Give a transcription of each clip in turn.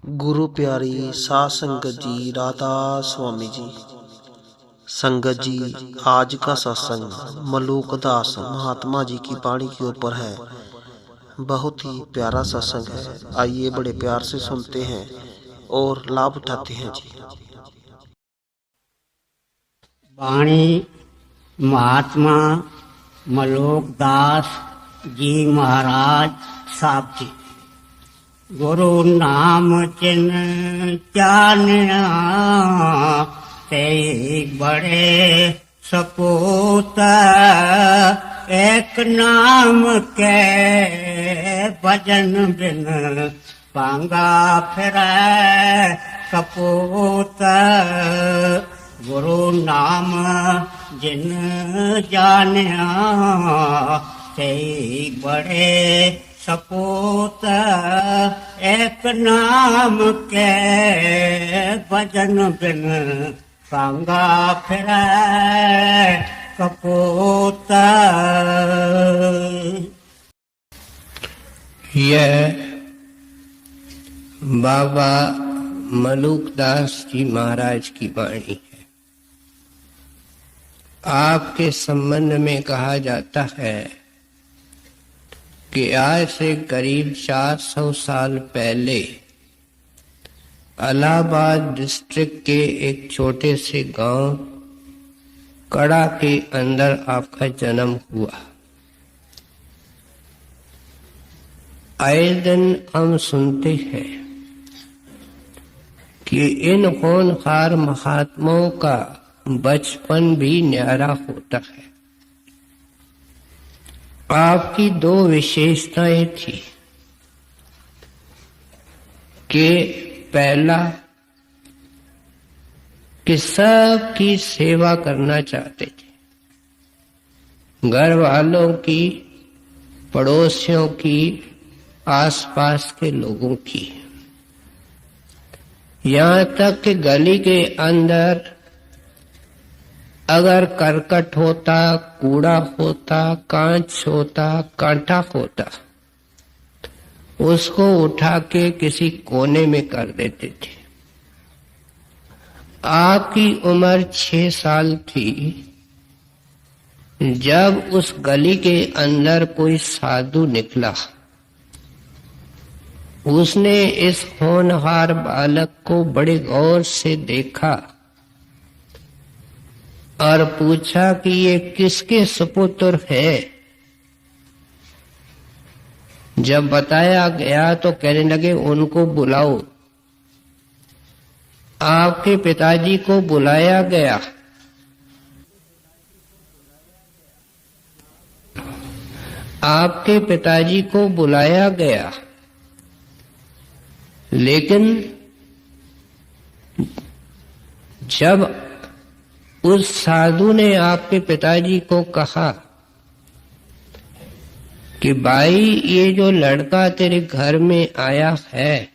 गुरु प्यारी साध संगत जी, राधा स्वामी जी। संगत जी, आज का सत्संग मलूक दास महात्मा जी की वाणी के ऊपर है। बहुत ही प्यारा सत्संग है। आइए बड़े प्यार से सुनते हैं और लाभ उठाते हैं जी। वाणी महात्मा मलूक दास जी महाराज साहब जी। गुरु नाम चिन्ह जानिया ते बड़े सपूत, एक नाम के भजन बिन पांगा फिरै कपूत। गुरु नाम जिन जानिया ते बड़े सपूत, एक नाम के भजन बिन पांगा फिरै कपूत। यह बाबा मलूक दास जी महाराज की वाणी है। आपके संबंध में कहा जाता है कि आज से करीब 400 साल पहले इलाहाबाद डिस्ट्रिक्ट के एक छोटे से गांव कड़ा के अंदर आपका जन्म हुआ। आए दिन हम सुनते हैं कि इन होनहार महात्माओं का बचपन भी न्यारा होता है। आपकी दो विशेषताएं थी कि पहला कि सबकी सेवा करना चाहते थे, घर वालों की, पड़ोसियों की, आसपास के लोगों की। यहाँ तक कि गली के अंदर अगर करकट होता, कूड़ा होता, कांच होता, कांटा होता, उसको उठा के किसी कोने में कर देते थे। आपकी उम्र 6 साल थी जब उस गली के अंदर कोई साधु निकला। उसने इस होनहार बालक को बड़े गौर से देखा और पूछा कि ये किसके सुपुत्र है। जब बताया गया तो कहने लगे उनको बुलाओ। आपके पिताजी को बुलाया गया। आपके पिताजी को बुलाया गया, लेकिन जब उस साधु ने आपके पिताजी को कहा कि भाई ये जो लड़का तेरे घर में आया है,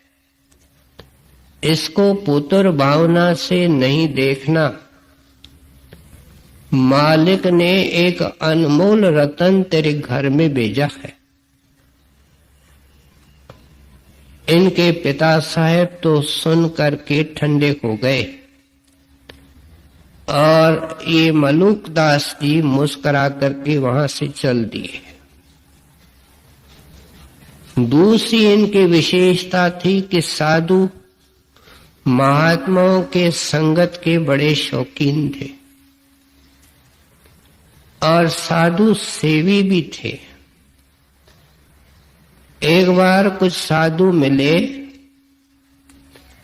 इसको पुत्र भावना से नहीं देखना। मालिक ने एक अनमोल रतन तेरे घर में भेजा है। इनके पिता साहब तो सुन करके ठंडे हो गए और ये मलूक दास जी मुस्कुरा करके वहां से चल दिए। दूसरी इनकी विशेषता थी कि साधु महात्माओं के संगत के बड़े शौकीन थे और साधु सेवी भी थे। एक बार कुछ साधु मिले,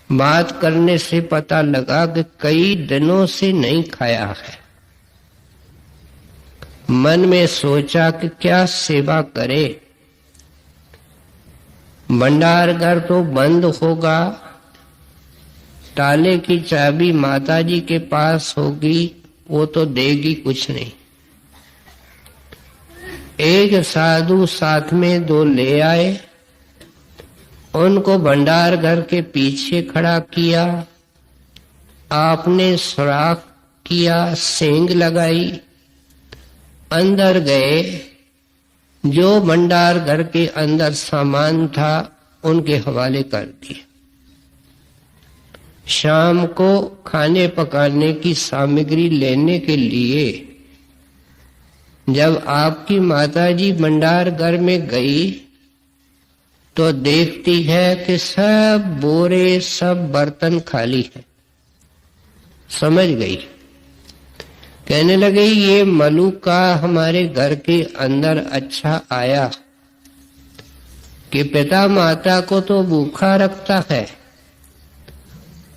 बात करने से पता लगा कि कई दिनों से नहीं खाया है। मन में सोचा कि क्या सेवा करे। भंडार घर तो बंद होगा, ताले की चाबी माताजी के पास होगी, वो तो देगी कुछ नहीं। एक साधु साथ में 2 ले आए, उनको भंडार घर के पीछे खड़ा किया। आपने सुराख किया, सींग लगाई, अंदर गए। जो भंडार घर के अंदर सामान था उनके हवाले कर दिए। शाम को खाने पकाने की सामग्री लेने के लिए जब आपकी माताजी भंडार घर में गई तो देखती है कि सब बोरे, सब बर्तन खाली है। समझ गई, कहने लगी ये मलूका हमारे घर के अंदर अच्छा आया कि पिता माता को तो भूखा रखता है,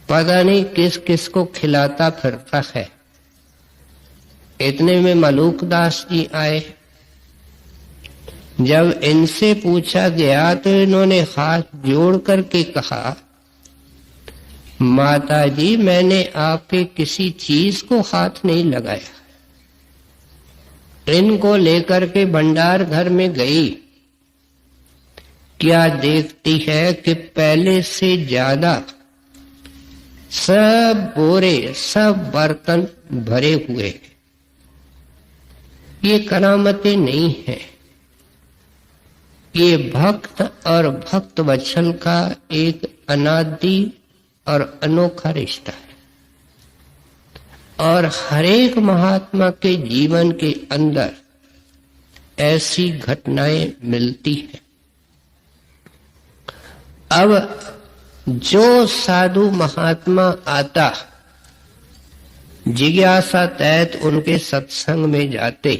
पता नहीं किस किस को खिलाता फिरता है। इतने में मलूक दास जी आए। जब इनसे पूछा गया तो इन्होंने हाथ जोड़ करके कहा, माता जी मैंने आपके किसी चीज को हाथ नहीं लगाया। इनको लेकर के भंडार घर में गई, क्या देखती है कि पहले से ज्यादा सब बोरे, सब बर्तन भरे हुए। ये करामतें नहीं है, ये भक्त और भक्त वत्सल का एक अनादि और अनोखा रिश्ता है। और हरेक महात्मा के जीवन के अंदर ऐसी घटनाएं मिलती हैं। अब जो साधु महात्मा आता, जिज्ञासा तहत उनके सत्संग में जाते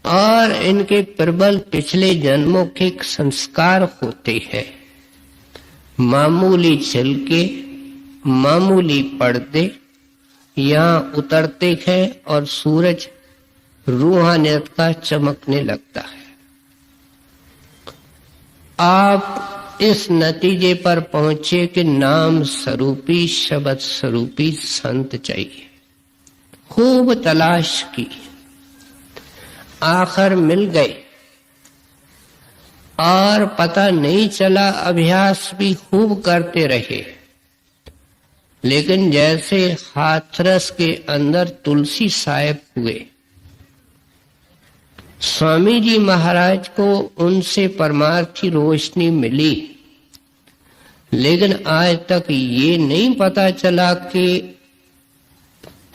और इनके प्रबल पिछले जन्मों के संस्कार होते हैं, मामूली छिलके, मामूली पर्दे यहाँ उतरते हैं और सूरज रूहानियत का चमकने लगता है। आप इस नतीजे पर पहुंचे कि नाम स्वरूपी, शब्द स्वरूपी संत चाहिए। खूब तलाश की, आखिर मिल गए और पता नहीं चला, अभ्यास भी खूब करते रहे, लेकिन जैसे हाथरस के अंदर तुलसी साहिब हुए। स्वामी जी महाराज को उनसे परमार्थी रोशनी मिली, लेकिन आज तक ये नहीं पता चला कि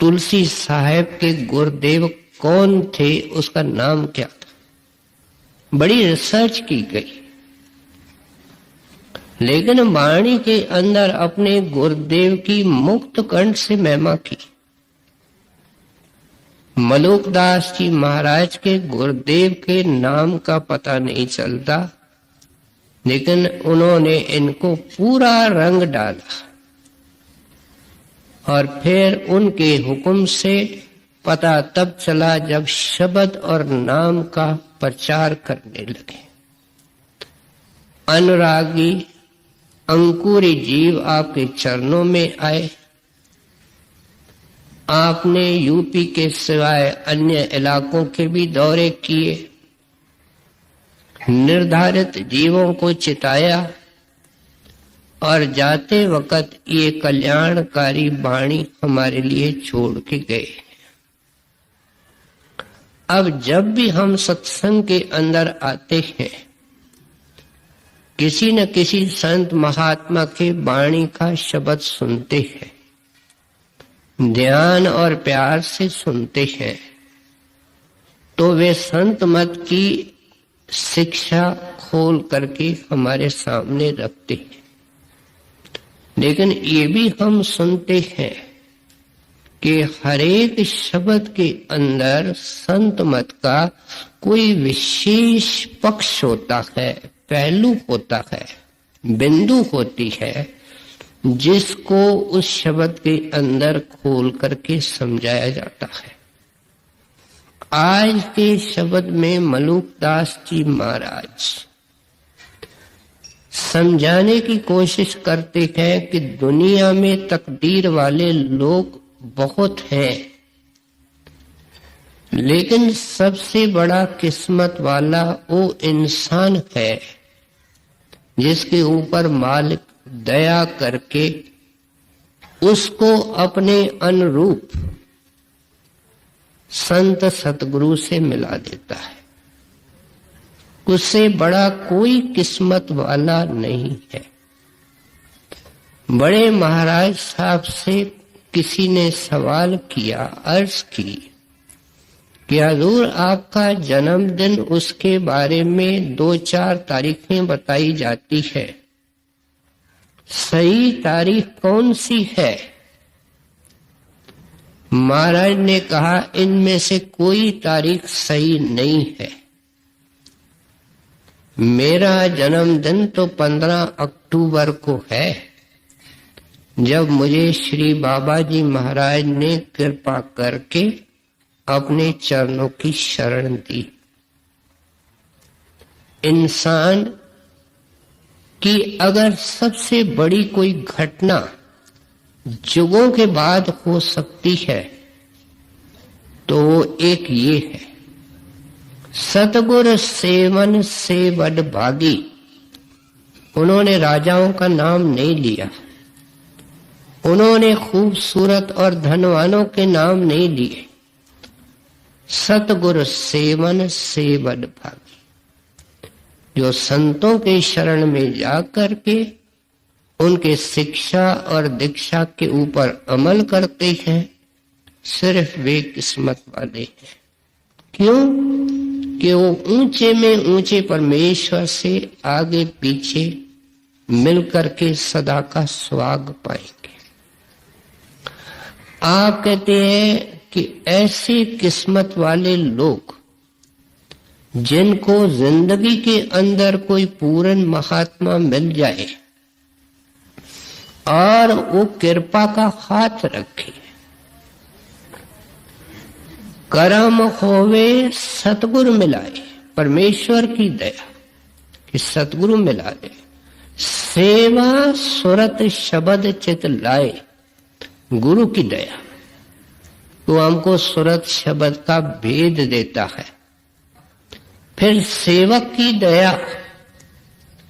तुलसी साहिब के गुरुदेव कौन थे, उसका नाम क्या था। बड़ी रिसर्च की गई, लेकिन वाणी के अंदर अपने गुरुदेव की मुक्त कंठ से महिमा की। मलुकदास जी महाराज के गुरुदेव के नाम का पता नहीं चलता, लेकिन उन्होंने इनको पूरा रंग डाला और फिर उनके हुक्म से पता तब चला जब शब्द और नाम का प्रचार करने लगे। अनुरागी अंकुरी जीव आपके चरणों में आए। आपने यूपी के सिवाय अन्य इलाकों के भी दौरे किए, निर्धारित जीवों को चिताया और जाते वक्त ये कल्याणकारी वाणी हमारे लिए छोड़ के गए। अब जब भी हम सत्संग के अंदर आते हैं, किसी न किसी संत महात्मा के वाणी का शब्द सुनते हैं, ध्यान और प्यार से सुनते हैं, तो वे संत मत की शिक्षा खोल करके हमारे सामने रखते हैं। लेकिन ये भी हम सुनते हैं कि हरेक शब्द के अंदर संत मत का कोई विशेष पक्ष होता है, पहलू होता है, बिंदु होती है, जिसको उस शब्द के अंदर खोल करके समझाया जाता है। आज के शब्द में मलुकदास जी महाराज समझाने की कोशिश करते हैं कि दुनिया में तकदीर वाले लोग बहुत हैं, लेकिन सबसे बड़ा किस्मत वाला वो इंसान है जिसके ऊपर मालिक दया करके उसको अपने अनुरूप संत सतगुरु से मिला देता है। उससे बड़ा कोई किस्मत वाला नहीं है। बड़े महाराज साहब से किसी ने सवाल किया, अर्ज की कि हजूर आपका जन्मदिन, उसके बारे में 2-4 तारीखें बताई जाती है, सही तारीख कौन सी है? महाराज ने कहा इनमें से कोई तारीख सही नहीं है। मेरा जन्मदिन तो 15 अक्टूबर को है, जब मुझे श्री बाबा जी महाराज ने कृपा करके अपने चरणों की शरण दी। इंसान की अगर सबसे बड़ी कोई घटना युगों के बाद हो सकती है तो वो एक ये है, सतगुर सेवन से बड़ भागी। उन्होंने राजाओं का नाम नहीं लिया, उन्होंने खूबसूरत और धनवानों के नाम नहीं लिए, सतगुर सेवन से बड़ भागी। जो संतों के शरण में जाकर के उनके शिक्षा और दीक्षा के ऊपर अमल करते हैं, सिर्फ वे किस्मत वाले हैं। क्यों? कि वो ऊंचे में ऊंचे परमेश्वर से आगे पीछे मिलकर के सदा का स्वाग पाएंगे। आप कहते हैं कि ऐसे किस्मत वाले लोग जिनको जिंदगी के अंदर कोई पूर्ण महात्मा मिल जाए और वो कृपा का हाथ रखे, करम होवे सतगुरु मिलाए, परमेश्वर की दया कि सतगुरु मिला दे, सेवा सुरत शब्द चित लाए, गुरु की दया तो हमको सुरत शब्द का भेद देता है। फिर सेवक की दया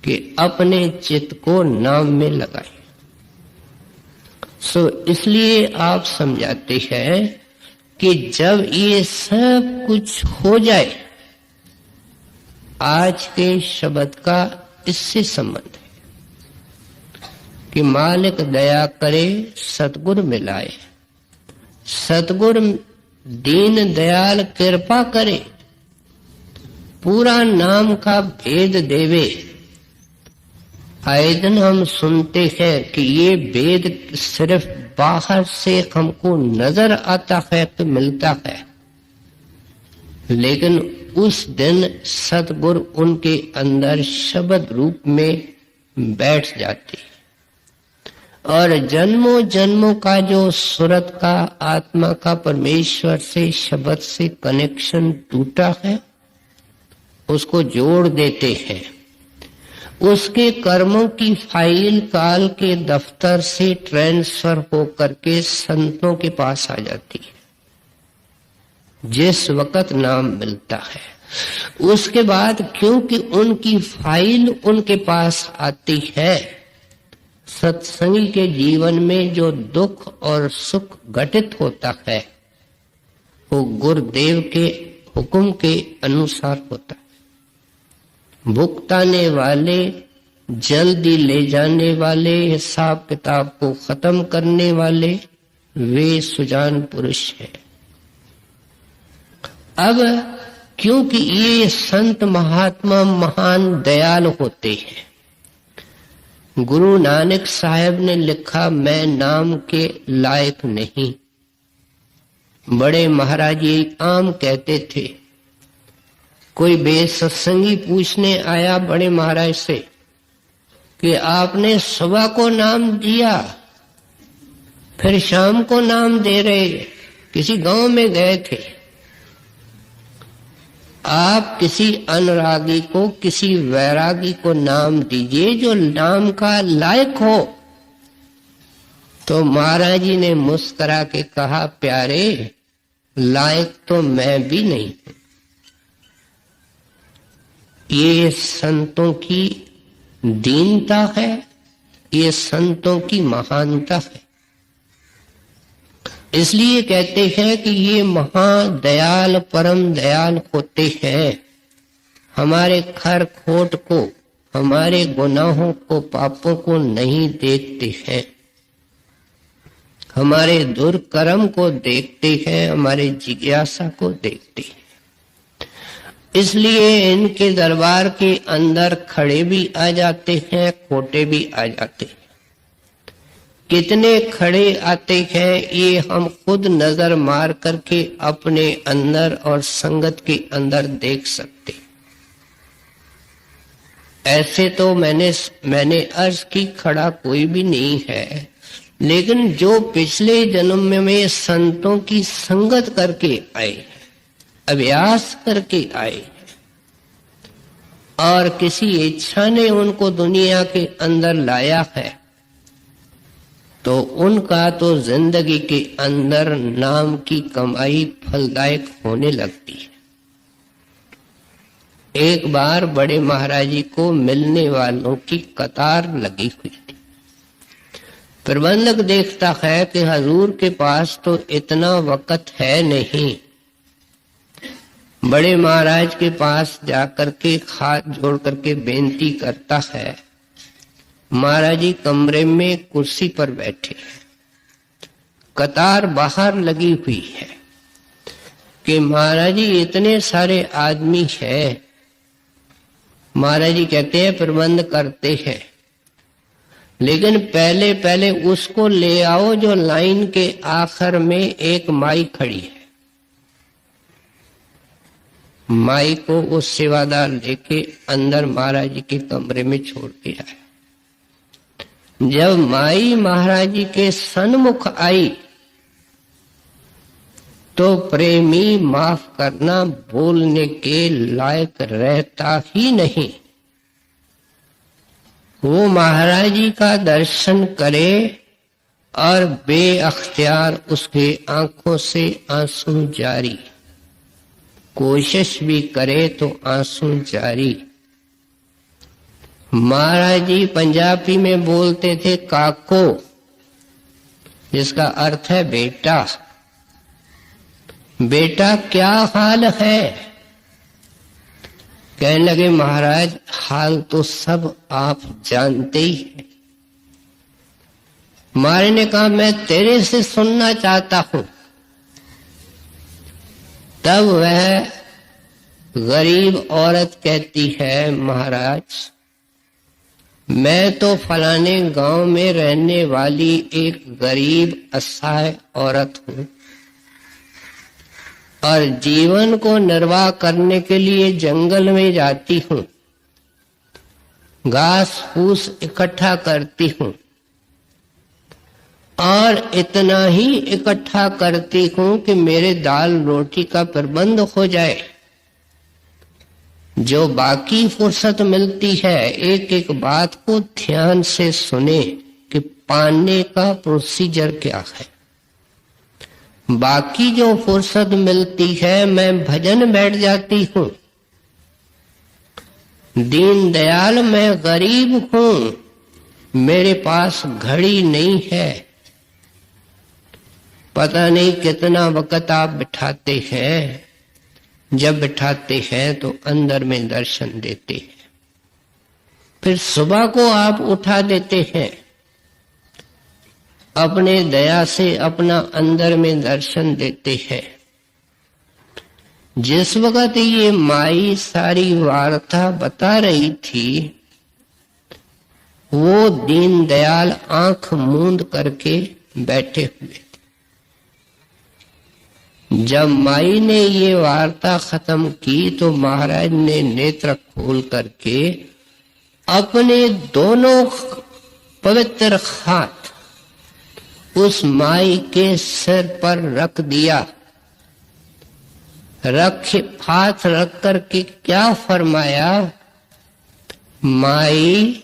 कि अपने चित्त को नाम में लगाए। इसलिए आप समझाते हैं कि जब ये सब कुछ हो जाए, आज के शब्द का इससे संबंध है कि मालिक दया करे सतगुरु मिलाए, सतगुरु दीन दयाल कृपा करे, पूरा नाम का भेद देवे। आए दिन हम सुनते हैं कि ये भेद सिर्फ बाहर से हमको नजर आता है कि मिलता है, लेकिन उस दिन सतगुरु उनके अंदर शब्द रूप में बैठ जाते और जन्मों जन्मों का जो सुरत का आत्मा का परमेश्वर से शब्द से कनेक्शन टूटा है उसको जोड़ देते हैं। उसके कर्मों की फाइल काल के दफ्तर से ट्रांसफर होकर के संतों के पास आ जाती है जिस वक्त नाम मिलता है। उसके बाद क्योंकि उनकी फाइल उनके पास आती है, सत्संगी के जीवन में जो दुख और सुख घटित होता है वो गुरुदेव के हुक्म के अनुसार होता है। भुगताने वाले, जल्दी ले जाने वाले, हिसाब किताब को खत्म करने वाले वे सुजान पुरुष हैं। अब क्योंकि ये संत महात्मा महान दयाल होते हैं, गुरु नानक साहब ने लिखा मैं नाम के लायक नहीं। बड़े महाराज ये आम कहते थे। कोई बेसत्संगी पूछने आया बड़े महाराज से कि आपने सुबह को नाम दिया फिर शाम को नाम दे रहे, किसी गांव में गए थे, आप किसी अनुरागी को, किसी वैरागी को नाम दीजिए जो नाम का लायक हो। तो महाराज जी ने मुस्कुरा के कहा प्यारे लायक तो मैं भी नहीं हूं। ये संतों की दीनता है, ये संतों की महानता है। इसलिए कहते हैं कि ये महादयाल परम दयाल होते हैं। हमारे खर खोट को, हमारे गुनाहों को, पापों को नहीं देखते हैं, हमारे दुर्कर्म को देखते हैं, हमारे जिज्ञासा को देखते हैं। इसलिए इनके दरबार के अंदर खड़े भी आ जाते हैं, खोटे भी आ जाते हैं। कितने खड़े आते हैं ये हम खुद नजर मार करके अपने अंदर और संगत के अंदर देख सकते। ऐसे तो मैंने अर्ज की खड़ा कोई भी नहीं है, लेकिन जो पिछले जन्म में संतों की संगत करके आए, अभ्यास करके आए और किसी इच्छा ने उनको दुनिया के अंदर लाया है, तो उनका तो जिंदगी के अंदर नाम की कमाई फलदायक होने लगती है। एक बार बड़े महाराज जी को मिलने वालों की कतार लगी हुई थी। प्रबंधक देखता है कि हजूर के पास तो इतना वक्त है नहीं। बड़े महाराज के पास जाकर के हाथ जोड़ करके बेनती करता है। महाराज जी कमरे में कुर्सी पर बैठे, कतार बाहर लगी हुई है कि महाराज जी इतने सारे आदमी है। महाराज जी कहते हैं प्रबंध करते हैं, लेकिन पहले पहले उसको ले आओ जो लाइन के आखिर में एक माई खड़ी है। माई को उस सेवादार लेके अंदर महाराज जी के कमरे में छोड़ के आए। जब माई महाराज जी के सन्मुख आई तो प्रेमी माफ करना बोलने के लायक रहता ही नहीं। वो महाराज जी का दर्शन करे और बेअख्तियार उसके आंखों से आंसू जारी, कोशिश भी करे तो आंसू जारी। महाराज जी पंजाबी में बोलते थे काको, जिसका अर्थ है बेटा। बेटा क्या हाल है? कहने लगे महाराज हाल तो सब आप जानते ही हैं। महाराज ने कहा मैं तेरे से सुनना चाहता हूं। तब वह गरीब औरत कहती है महाराज मैं तो फलाने गांव में रहने वाली एक गरीब असहाय औरत हूं और जीवन को निर्वाह करने के लिए जंगल में जाती हूं, घास फूस इकट्ठा करती हूं और इतना ही इकट्ठा करती हूं कि मेरे दाल रोटी का प्रबंध हो जाए। जो बाकी फुर्सत मिलती है एक एक बात को ध्यान से सुने कि पाने का प्रोसीजर क्या है। बाकी जो फुर्सत मिलती है मैं भजन बैठ जाती हूं। दीन दयाल मैं गरीब हूं, मेरे पास घड़ी नहीं है। पता नहीं कितना वक्त आप बिठाते हैं। जब बिठाते हैं तो अंदर में दर्शन देते हैं, फिर सुबह को आप उठा देते हैं। अपने दया से अपना अंदर में दर्शन देते हैं। जिस वक्त ये माई सारी वार्ता बता रही थी, वो दीन दयाल आंख मूंद करके बैठे हुए। जब माई ने ये वार्ता खत्म की तो महाराज ने नेत्र खोल करके अपने दोनों पवित्र हाथ उस माई के सिर पर रख दिया। हाथ रख करके क्या फरमाया, माई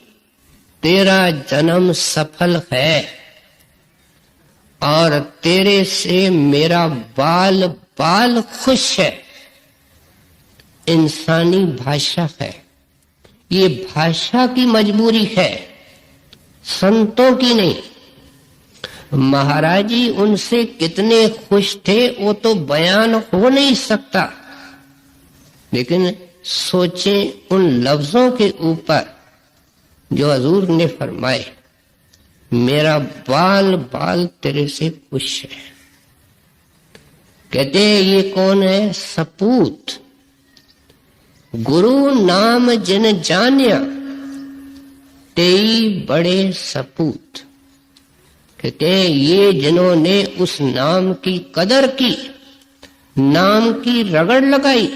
तेरा जन्म सफल है और तेरे से मेरा बाल बाल खुश है। इंसानी भाषा है, ये भाषा की मजबूरी है, संतों की नहीं। महाराज जी उनसे कितने खुश थे वो तो बयान हो नहीं सकता, लेकिन सोचें उन लफ्जों के ऊपर जो हजूर ने फरमाए, मेरा बाल बाल तेरे से खुश है। कहते हैं ये कौन है? सपूत। गुरु नाम जिन जान्या तेई बड़े सपूत। कहते हैं ये जिन्होंने उस नाम की कदर की, नाम की रगड़ लगाई,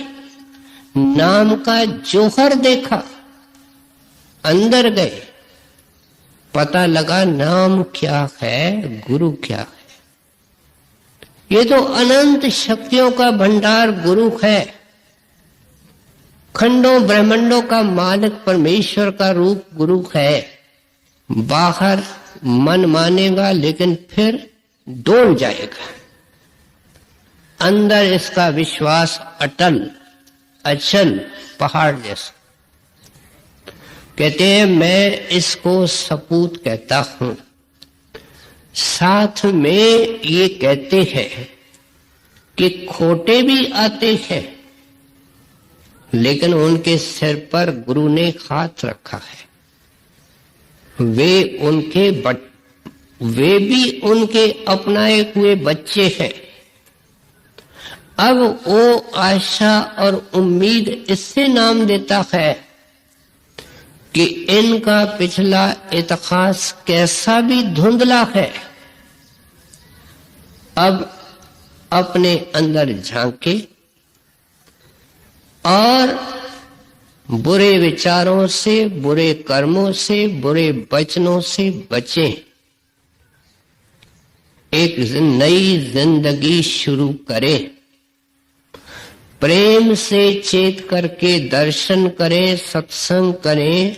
नाम का जौहर देखा, अंदर गए, पता लगा नाम क्या है, गुरु क्या है। ये तो अनंत शक्तियों का भंडार गुरु है। खंडों ब्रह्मांडों का मालिक परमेश्वर का रूप गुरु है। बाहर मन मानेगा लेकिन फिर डोल जाएगा, अंदर इसका विश्वास अटल अचल पहाड़ जैसा। कहते हैं मैं इसको सपूत कहता हूं। साथ में ये कहते हैं कि खोटे भी आते हैं, लेकिन उनके सिर पर गुरु ने हाथ रखा है। वे भी उनके अपनाए हुए बच्चे हैं। अब वो आशा और उम्मीद इससे नाम देता है कि इनका पिछला इतिहास कैसा भी धुंधला है, अब अपने अंदर झांके और बुरे विचारों से, बुरे कर्मों से, बुरे वचनों से बचें। एक नई जिंदगी शुरू करें। प्रेम से चेत करके दर्शन करें, सत्संग करें,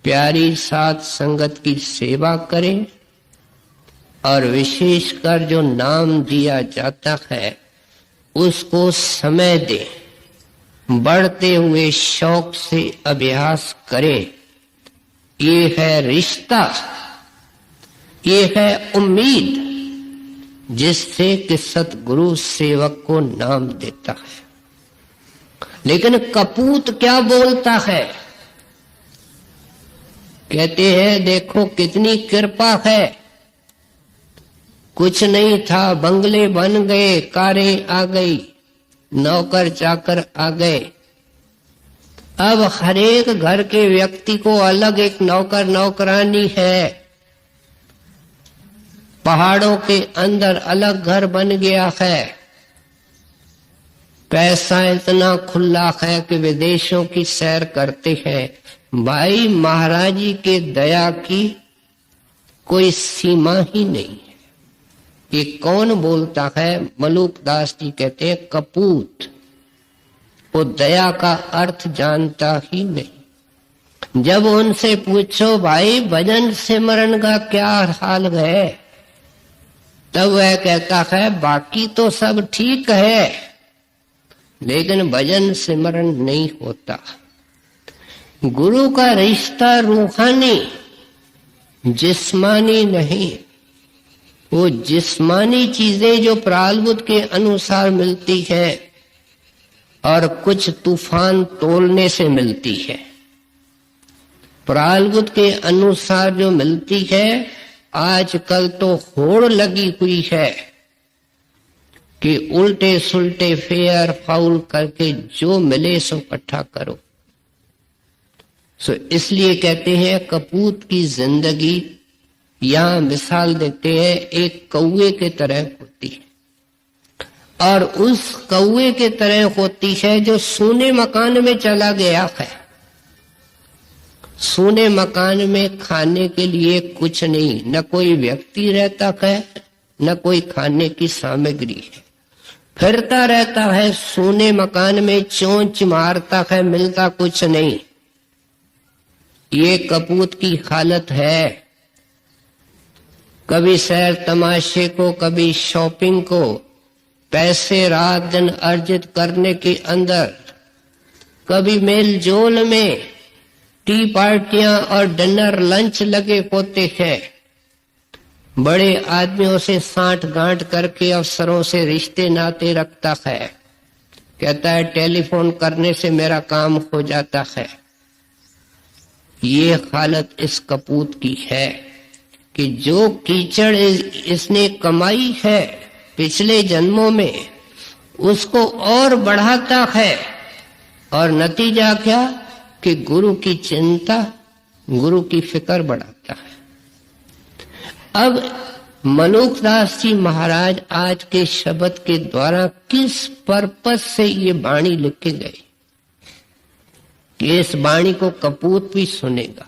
प्यारी साथ संगत की सेवा करें और विशेषकर जो नाम दिया जाता है उसको समय दें। बढ़ते हुए शौक से अभ्यास करें। ये है रिश्ता, ये है उम्मीद जिससे कि सतगुरु सेवक को नाम देता है। लेकिन कपूत क्या बोलता है? कहते हैं देखो कितनी कृपा है, कुछ नहीं था, बंगले बन गए, कारें आ गई, नौकर चाकर आ गए। अब हर एक घर के व्यक्ति को अलग एक नौकर नौकरानी है। पहाड़ों के अंदर अलग घर बन गया है। पैसा इतना खुला है कि विदेशों की सैर करते हैं। भाई महाराज जी के दया की कोई सीमा ही नहीं है। ये कौन बोलता है? मलूकदास जी कहते हैं कपूत। वो दया का अर्थ जानता ही नहीं। जब उनसे पूछो भाई भजन सिमरन का क्या हाल है, तब वह कहता है बाकी तो सब ठीक है, लेकिन भजन सिमरन नहीं होता। गुरु का रिश्ता रूहानी, जिस्मानी नहीं। वो जिस्मानी चीजें जो प्रारब्ध के अनुसार मिलती है और कुछ तूफान तोलने से मिलती है। प्रारब्ध के अनुसार जो मिलती है, आजकल तो होड़ लगी हुई है कि उल्टे सुल्टे फेयर फाउल करके जो मिले सो इकट्ठा करो। सो इसलिए कहते हैं कपूत की जिंदगी, यहां मिसाल देते हैं, एक कौवे के तरह होती है। और उस कौवे के तरह होती है जो सूने मकान में चला गया है। सूने मकान में खाने के लिए कुछ नहीं, न कोई व्यक्ति रहता है, न कोई खाने की सामग्री है। फिरता रहता है सूने मकान में, चोंच मारता है, मिलता कुछ नहीं। ये कपूत की हालत है। कभी सैर तमाशे को, कभी शॉपिंग को, पैसे रात दिन अर्जित करने के अंदर, कभी मेल जोल में टी पार्टियां और डिनर लंच लगे होते हैं। बड़े आदमियों से साठ गांठ करके अफसरों से रिश्ते नाते रखता है। कहता है टेलीफोन करने से मेरा काम हो जाता है। ये हालत इस कपूत की है कि जो कीचड़ इसने कमाई है पिछले जन्मों में, उसको और बढ़ाता है, और नतीजा क्या कि गुरु की चिंता, गुरु की फिक्र बढ़ाता है। अब मलुकदास जी महाराज आज के शब्द के द्वारा किस पर्पस से ये वाणी लिख के गए कि इस वाणी को कपूत भी सुनेगा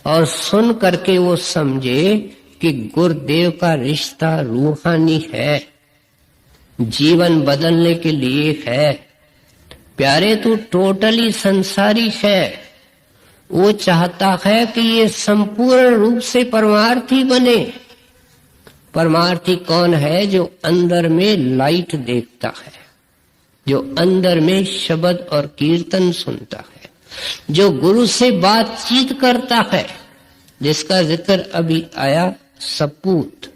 और सुन करके वो समझे कि गुरुदेव का रिश्ता रूहानी है, जीवन बदलने के लिए है। प्यारे तू टोटली संसारी है। वो चाहता है कि ये संपूर्ण रूप से परमार्थी बने। परमार्थी कौन है? जो अंदर में लाइट देखता है, जो अंदर में शब्द और कीर्तन सुनता है, जो गुरु से बातचीत करता है, जिसका जिक्र अभी आया सपूत।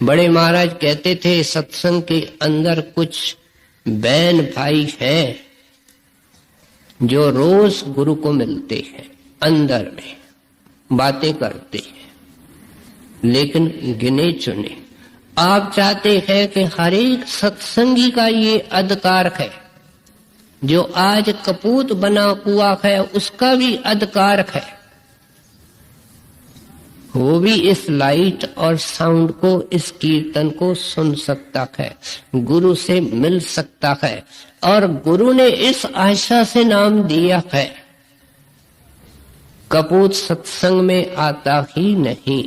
बड़े महाराज कहते थे सत्संग के अंदर कुछ बहन भाई हैं जो रोज गुरु को मिलते हैं, अंदर में बातें करते हैं, लेकिन गिने चुने। आप चाहते हैं कि हर एक सत्संगी का ये अधिकार है, जो आज कपूत बना हुआ है उसका भी अधिकार है, वो भी इस लाइट और साउंड को, इस कीर्तन को सुन सकता है, गुरु से मिल सकता है। और गुरु ने इस आशा से नाम दिया है। कपूत सत्संग में आता ही नहीं।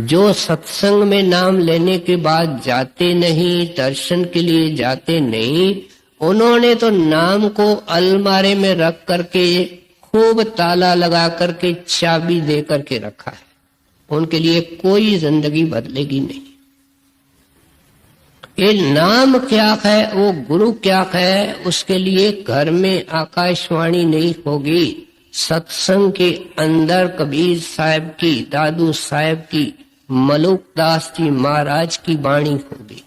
जो सत्संग में नाम लेने के बाद जाते नहीं, दर्शन के लिए जाते नहीं, उन्होंने तो नाम को अलमारे में रख करके खूब ताला लगा करके चाबी दे करके रखा है। उनके लिए कोई जिंदगी बदलेगी नहीं। ये नाम क्या है, वो गुरु क्या है, उसके लिए घर में आकाशवाणी नहीं होगी। सत्संग के अंदर कबीर साहब की, दादू साहब की, मलुकदास जी महाराज की वाणी होगी।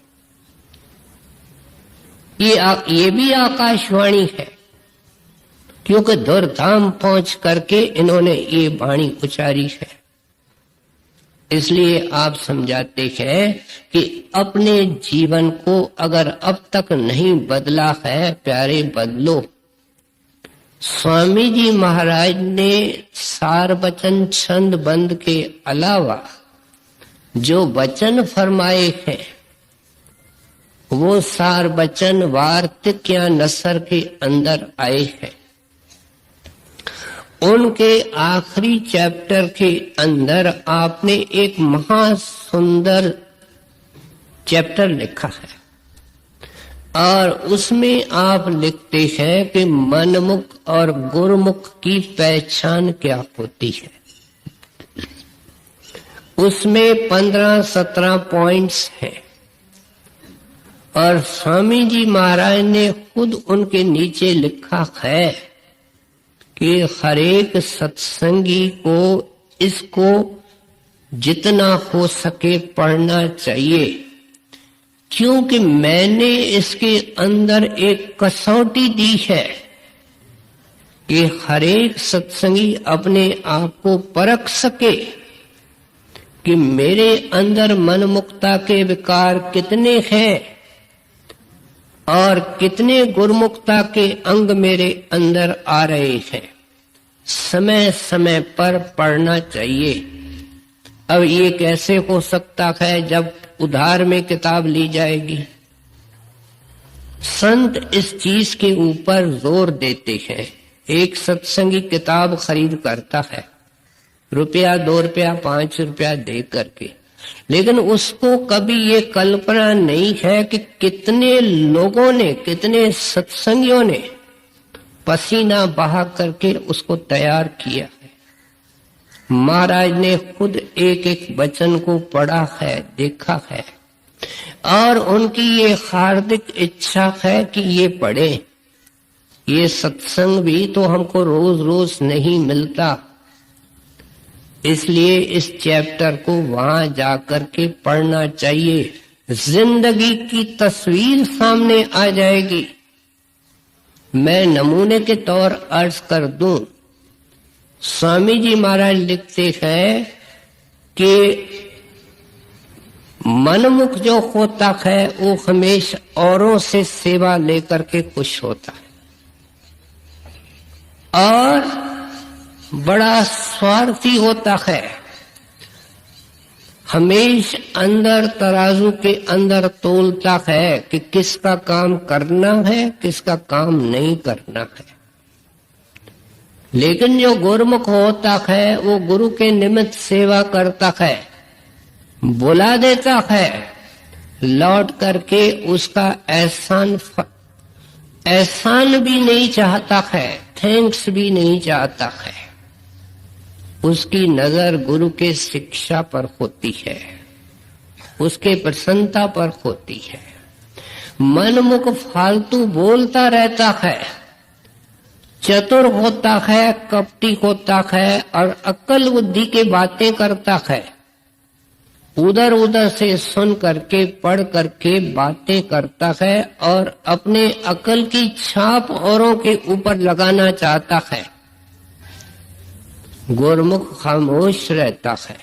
ये भी आकाशवाणी है, क्योंकि दुर्धाम पहुंच करके इन्होंने ये वाणी उचारी है। इसलिए आप समझाते हैं कि अपने जीवन को अगर अब तक नहीं बदला है, प्यारे बदलो। स्वामी जी महाराज ने सार वचन छंद बंद के अलावा जो वचन फरमाए हैं, वो सार वचन वार्तिक या नसर के अंदर आए हैं। उनके आखिरी चैप्टर के अंदर आपने एक महासुंदर चैप्टर लिखा है, और उसमें आप लिखते हैं कि मनमुख और गुरुमुख की पहचान क्या होती है। उसमें 15-17 पॉइंट्स हैं, और स्वामी जी महाराज ने खुद उनके नीचे लिखा है कि हर एक सत्संगी को इसको जितना हो सके पढ़ना चाहिए, क्योंकि मैंने इसके अंदर एक कसौटी दी है कि हर एक सत्संगी अपने आप को परख सके कि मेरे अंदर मनमुक्ता के विकार कितने हैं और कितने गुरुमुक्ता के अंग मेरे अंदर आ रहे हैं। समय समय पर पढ़ना चाहिए। अब ये कैसे हो सकता है जब उधार में किताब ली जाएगी? संत इस चीज के ऊपर जोर देते हैं। एक सत्संगी किताब खरीद करता है, रुपया, 2 रुपया, 5 रुपया दे करके, लेकिन उसको कभी ये कल्पना नहीं है कि कितने लोगों ने, कितने सत्संगियों ने पसीना बहा करके उसको तैयार किया है। महाराज ने खुद एक एक वचन को पढ़ा है, देखा है, और उनकी ये हार्दिक इच्छा है कि ये पढ़े। ये सत्संग भी तो हमको रोज रोज नहीं मिलता, इसलिए इस चैप्टर को वहां जाकर के पढ़ना चाहिए। जिंदगी की तस्वीर सामने आ जाएगी। मैं नमूने के तौर अर्ज कर दूं स्वामी जी महाराज लिखते हैं कि मनमुख जो होता है वो हमेशा औरों से सेवा लेकर के खुश होता है और बड़ा स्वार्थी होता है। हमेशा अंदर तराजू के अंदर तोलता है कि किसका काम करना है, किसका काम नहीं करना है। लेकिन जो गुरुमुख होता है वो गुरु के निमित्त सेवा करता है, बुला देता है, लौट करके उसका एहसान भी नहीं चाहता है, थैंक्स भी नहीं चाहता है। उसकी नजर गुरु के शिक्षा पर होती है, उसके प्रसन्नता पर होती है। मनमुख फालतू बोलता रहता है, चतुर होता है, कपटी होता है और अक्ल बुद्धि की बातें करता है। उधर उधर से सुन करके पढ़ करके बातें करता है और अपने अक्ल की छाप औरों के ऊपर लगाना चाहता है। गुरुमुख खामोश रहता है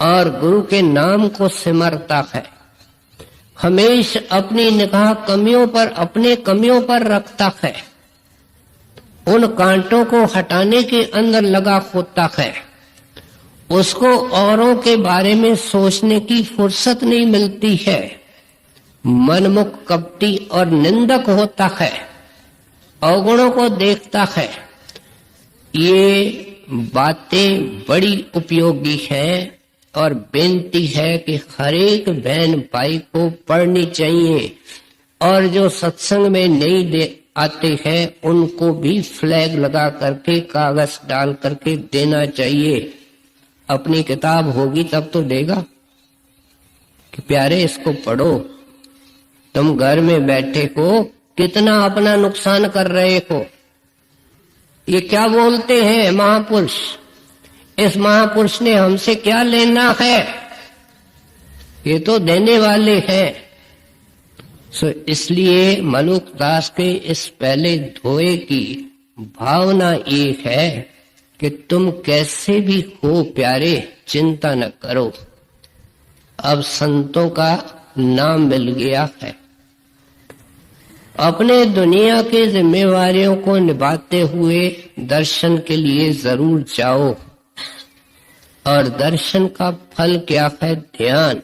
और गुरु के नाम को सिमरता है। हमेशा अपनी निगाह कमियों पर, अपने कमियों पर रखता है। उन कांटों को हटाने के अंदर लगा होता है। उसको औरों के बारे में सोचने की फुर्सत नहीं मिलती है। मनमुख कपटी और निंदक होता है, अवगुणों को देखता है। ये बातें बड़ी उपयोगी हैं और बेनती है कि हर एक बहन भाई को पढ़नी चाहिए और जो सत्संग में नहीं आते हैं उनको भी फ्लैग लगा करके कागज डाल करके देना चाहिए। अपनी किताब होगी तब तो देगा कि प्यारे इसको पढ़ो। तुम घर में बैठे हो, कितना अपना नुकसान कर रहे हो। ये क्या बोलते हैं महापुरुष, इस महापुरुष ने हमसे क्या लेना है, ये तो देने वाले हैं। इसलिए मलुकदास के इस पहले धोए की भावना ये है कि तुम कैसे भी हो प्यारे, चिंता न करो। अब संतों का नाम मिल गया है। अपने दुनिया की जिम्मेवारियों को निभाते हुए दर्शन के लिए जरूर जाओ। और दर्शन का फल क्या है? ध्यान।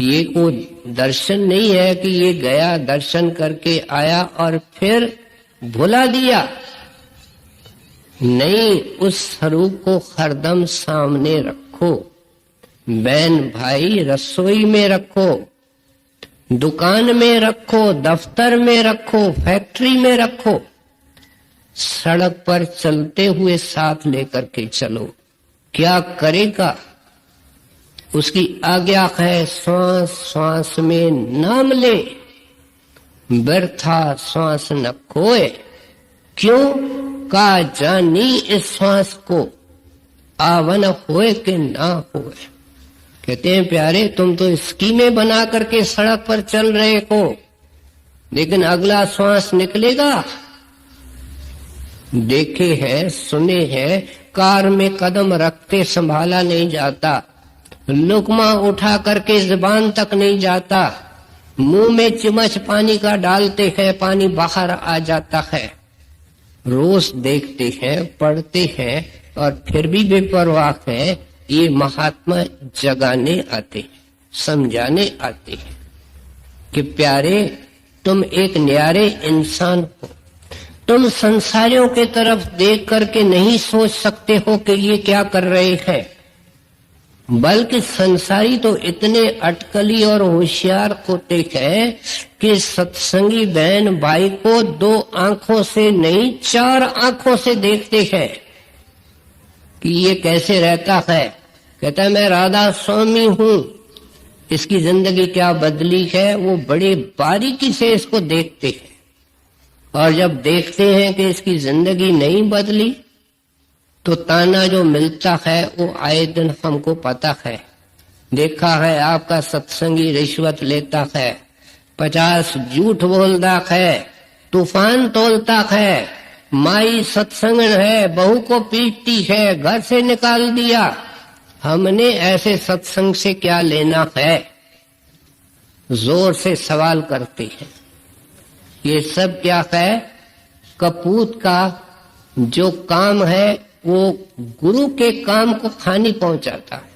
ये कोई दर्शन नहीं है कि ये गया, दर्शन करके आया और फिर भुला दिया। नहीं, उस स्वरूप को हरदम सामने रखो। बहन भाई रसोई में रखो, दुकान में रखो, दफ्तर में रखो, फैक्ट्री में रखो। सड़क पर चलते हुए साथ लेकर के चलो। क्या करेगा? उसकी आज्ञा है श्वास श्वास में नाम ले, व्यर्था श्वास न खोए। क्यों? का जानी इस श्वास को, आवन होए कि ना होए। कहते हैं प्यारे, तुम तो स्कीमें बना करके सड़क पर चल रहे हो, लेकिन अगला श्वास निकलेगा? देखे हैं, सुने हैं, कार में कदम रखते संभाला नहीं जाता, लुकमा उठा करके जुबान तक नहीं जाता, मुंह में चिमच पानी का डालते हैं, पानी बाहर आ जाता है। रोज देखते हैं, पढ़ते हैं और फिर भी बेपरवाह है। ये महात्मा जगाने आते, समझाने आते हैं कि प्यारे तुम एक न्यारे इंसान हो। तुम संसारियों के तरफ देख करके नहीं सोच सकते हो कि ये क्या कर रहे हैं, बल्कि संसारी तो इतने अटकली और होशियार होते हैं कि सत्संगी बहन भाई को 2 आंखों से नहीं 4 आंखों से देखते हैं कि ये कैसे रहता है। कहता है मैं राधा स्वामी हूं, इसकी जिंदगी क्या बदली है, वो बड़े बारीकी से इसको देखते हैं। और जब देखते हैं कि इसकी जिंदगी नहीं बदली तो ताना जो मिलता है वो आए दिन हमको पता है। देखा है आपका सत्संगी रिश्वत लेता है, 50 झूठ बोलता है, तूफान तोलता है, माई सत्संग है, बहू को पीटती है, घर से निकाल दिया, हमने ऐसे सत्संग से क्या लेना है, जोर से सवाल करते हैं। ये सब क्या है, कपूत का जो काम है वो गुरु के काम को हानि पहुंचाता है।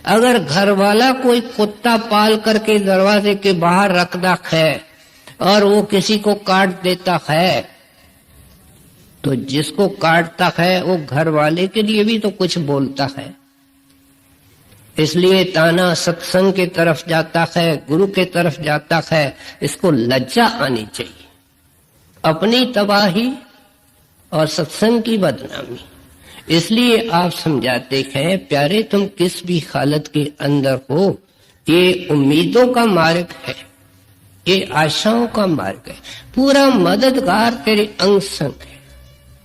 अगर घर वाला कोई कुत्ता पाल करके दरवाजे के बाहर रखता है और वो किसी को काट देता है, तो जिसको काटता है वो घर वाले के लिए भी तो कुछ बोलता है। इसलिए ताना सत्संग के तरफ जाता है, गुरु के तरफ जाता है। इसको लज्जा आनी चाहिए, अपनी तबाही और सत्संग की बदनामी। इसलिए आप समझाते हैं, प्यारे तुम किस भी हालत के अंदर हो, ये उम्मीदों का मार्ग है, ये आशाओं का मार्ग है, पूरा मददगार तेरे अंग संग है।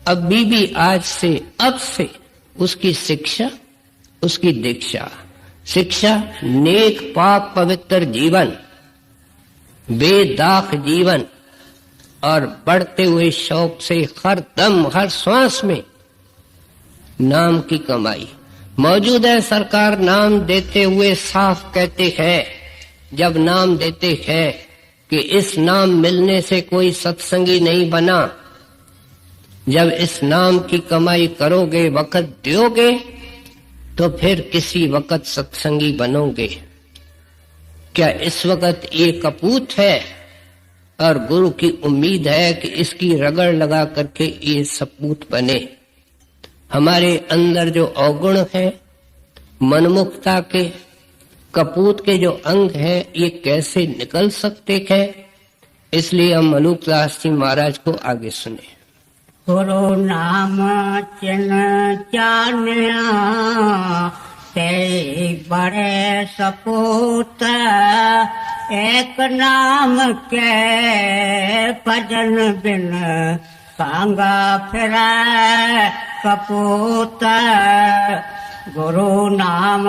अभी भी आज से, अब से उसकी शिक्षा, उसकी दीक्षा। शिक्षा नेक पाक पवित्र जीवन, बेदाग जीवन और बढ़ते हुए शौक से हर दम हर श्वास में नाम की कमाई मौजूद है। सरकार नाम देते हुए साफ कहते हैं, जब नाम देते हैं कि इस नाम मिलने से कोई सत्संगी नहीं बना, जब इस नाम की कमाई करोगे, वक़्त दोगे, तो फिर किसी वक़्त सत्संगी बनोगे। क्या इस वक़्त ये कपूत है और गुरु की उम्मीद है कि इसकी रगड़ लगा करके ये सपूत बने। हमारे अंदर जो अवगुण है, मनमुखता के, कपूत के जो अंग है, ये कैसे निकल सकते हैं। इसलिए हम मलूकदास जी महाराज को आगे सुने। गुरु नाम चिन्ह जानिया, ते बड़े सपूत, एक नाम के भजन बिन सांगा फिरै कपूत। गुरु नाम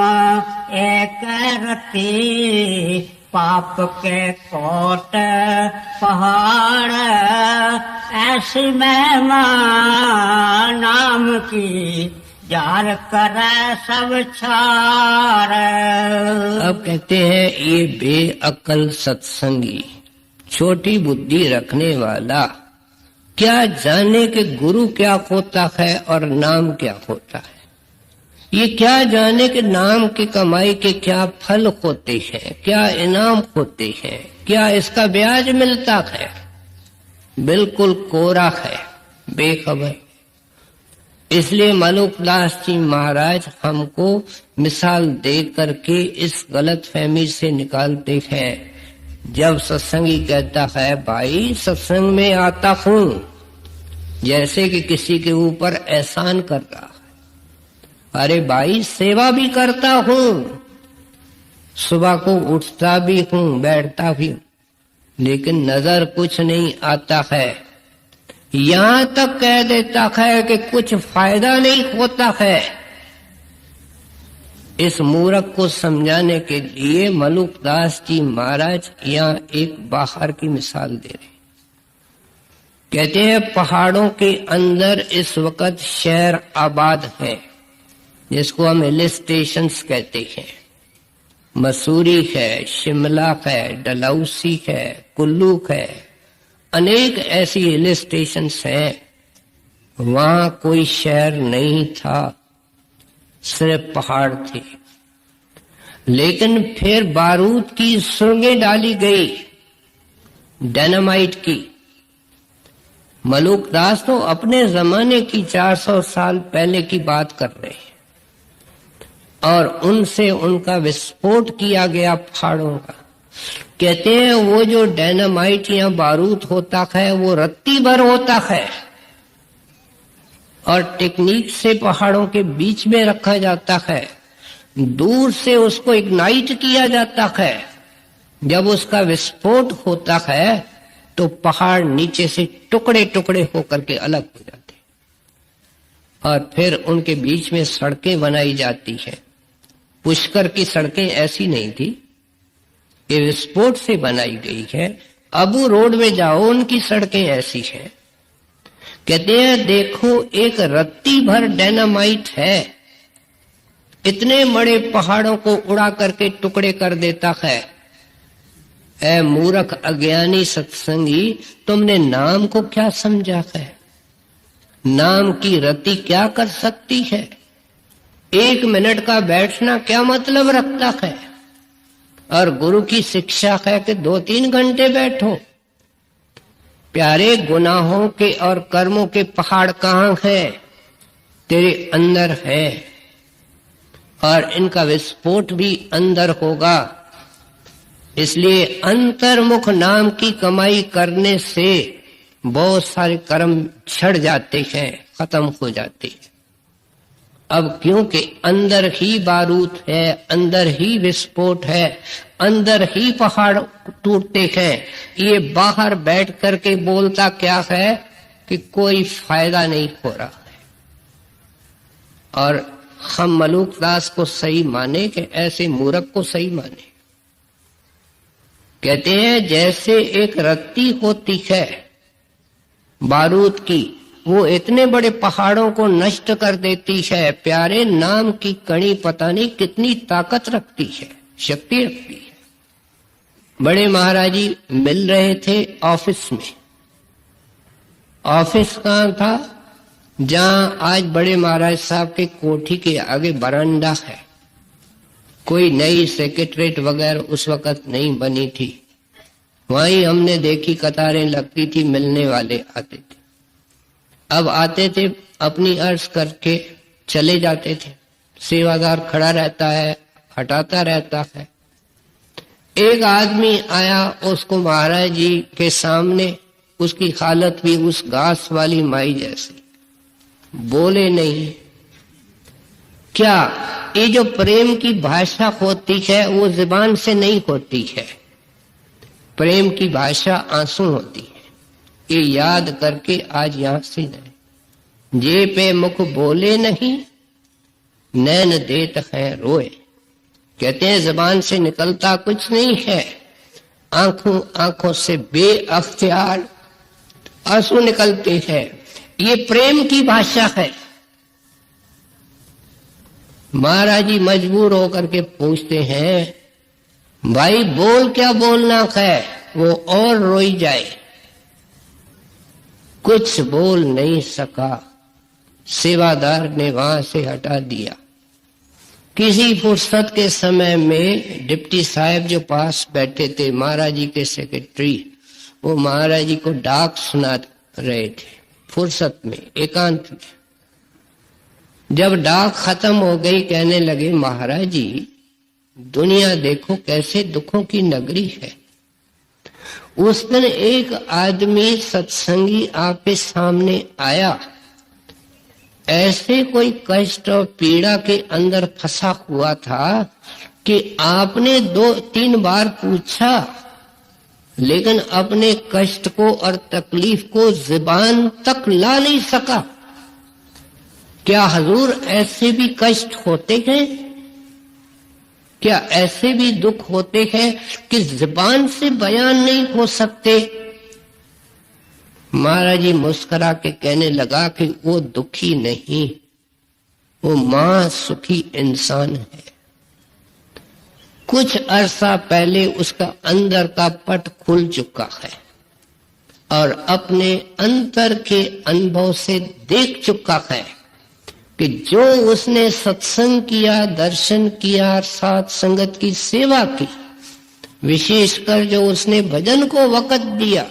एक रति, पाप के कोट पहाड़, ऐसी महिमा नाम की, जार करे सब छाड़। अब कहते हैं ये बेअक्ल सत्संगी, छोटी बुद्धि रखने वाला, क्या जाने कि गुरु क्या होता है और नाम क्या होता है। ये क्या जाने कि नाम की कमाई के क्या फल होते हैं, क्या इनाम होते हैं, क्या इसका ब्याज मिलता है। बिल्कुल कोरा है, बेखबर। इसलिए मलूकदास जी महाराज हमको मिसाल दे करके इस गलत फहमी से निकालते हैं। जब सत्संगी कहता है, भाई सत्संग में आता हूं, जैसे कि किसी के ऊपर एहसान कर रहा है। अरे भाई सेवा भी करता हूं, सुबह को उठता भी हूं, बैठता भी हूं, लेकिन नजर कुछ नहीं आता है। यहां तक कह देता है कि कुछ फायदा नहीं होता है। इस मूर्ख को समझाने के लिए मलूकदास जी महाराज यहाँ एक बाहर की मिसाल दे रहे। कहते हैं पहाड़ों के अंदर इस वक्त शहर आबाद हैं, जिसको हम हिल स्टेशन कहते हैं। मसूरी है, शिमला है, डलहौसी है, कुल्लू है, अनेक ऐसी हिल स्टेशन हैं। वहां कोई शहर नहीं था, सिर्फ पहाड़ थे। लेकिन फिर बारूद की सुरंगें डाली गई, डायनामाइट की। मलूकदास तो अपने जमाने की 400 साल पहले की बात कर रहे हैं, और उनसे उनका विस्फोट किया गया पहाड़ों का। कहते हैं वो जो डायनामाइट या बारूद होता है वो रत्ती भर होता है, और टेक्निक से पहाड़ों के बीच में रखा जाता है। दूर से उसको इग्नाइट किया जाता है। जब उसका विस्फोट होता है तो पहाड़ नीचे से टुकड़े टुकड़े होकर के अलग हो जाते, और फिर उनके बीच में सड़कें बनाई जाती है। पुष्कर की सड़कें ऐसी नहीं थी, ये विस्फोट से बनाई गई है। अबू रोड में जाओ, उनकी सड़कें ऐसी हैं। कहते हैं देखो एक रत्ती भर डायनामाइट है, इतने बड़े पहाड़ों को उड़ा करके टुकड़े कर देता है। ऐ मूर्ख अज्ञानी सत्संगी, तुमने नाम को क्या समझा है? नाम की रति क्या कर सकती है? 1 मिनट का बैठना क्या मतलब रखता है? और गुरु की शिक्षा है कि 2-3 घंटे बैठो। प्यारे, गुनाहों के और कर्मों के पहाड़ कहाँ है? तेरे अंदर है, और इनका विस्फोट भी अंदर होगा। इसलिए अंतर्मुख नाम की कमाई करने से बहुत सारे कर्म छड़ जाते हैं, खत्म हो जाते हैं। अब क्योंकि अंदर ही बारूद है, अंदर ही विस्फोट है, अंदर ही पहाड़ टूटते हैं, ये बाहर बैठ करके बोलता क्या है कि कोई फायदा नहीं हो रहा है। और हम मलूकदास को सही माने कि ऐसे मूर्ख को सही माने? कहते हैं जैसे एक रत्ती होती है बारूद की, वो इतने बड़े पहाड़ों को नष्ट कर देती है। प्यारे, नाम की कणी पता नहीं कितनी ताकत रखती है, शक्ति रखती है। बड़े महाराज जी मिल रहे थे ऑफिस में। ऑफिस कहाँ था? जहां आज बड़े महाराज साहब के कोठी के आगे बरामदा है। कोई नई सेक्रेटरीट वगैरह उस वक्त नहीं बनी थी। वहीं हमने देखी कतारें लगती थी, मिलने वाले आते थे। अब आते थे, अपनी अर्ज करके चले जाते थे। सेवादार खड़ा रहता है, हटाता रहता है। एक आदमी आया, उसको महाराज जी के सामने, उसकी हालत भी उस घास वाली माई जैसी, बोले नहीं। क्या ये जो प्रेम की भाषा होती है वो जुबान से नहीं होती है। प्रेम की भाषा आंसू होती है। ये याद करके आज यहां से नहीं। जे पे मुख बोले नहीं, नैन देत है रोए। कहते हैं जुबान से निकलता कुछ नहीं है, आंखों से बेअख्तियार आंसू निकलते हैं। ये प्रेम की भाषा है। महाराज जी मजबूर होकर के पूछते हैं, भाई बोल क्या बोलना है? वो और रोई जाए। कुछ बोल नहीं सका। सेवादार ने वहां से हटा दिया। किसी फुर्सत के समय में डिप्टी साहब जो पास बैठे थे, महाराज जी के सेक्रेटरी, वो महाराज जी को डाक सुना रहे थे फुर्सत में, एकांत में। जब डाक खत्म हो गई, कहने लगे, महाराज जी दुनिया देखो कैसे दुखों की नगरी है। उस दिन एक आदमी सत्संगी आपके सामने आया, ऐसे कोई कष्ट और पीड़ा के अंदर फंसा हुआ था कि आपने 2-3 बार पूछा, लेकिन अपने कष्ट को और तकलीफ को जुबान तक ला नहीं सका। क्या हजूर ऐसे भी कष्ट होते हैं? क्या ऐसे भी दुख होते हैं कि जुबान से बयान नहीं हो सकते? महाराज जी मुस्कुरा के कहने लगा कि वो दुखी नहीं, वो मां सुखी इंसान है। कुछ अरसा पहले उसका अंदर का पट खुल चुका है और अपने अंतर के अनुभव से देख चुका है कि जो उसने सत्संग किया, दर्शन किया, साथ संगत की सेवा की, विशेषकर जो उसने भजन को वक़्त दिया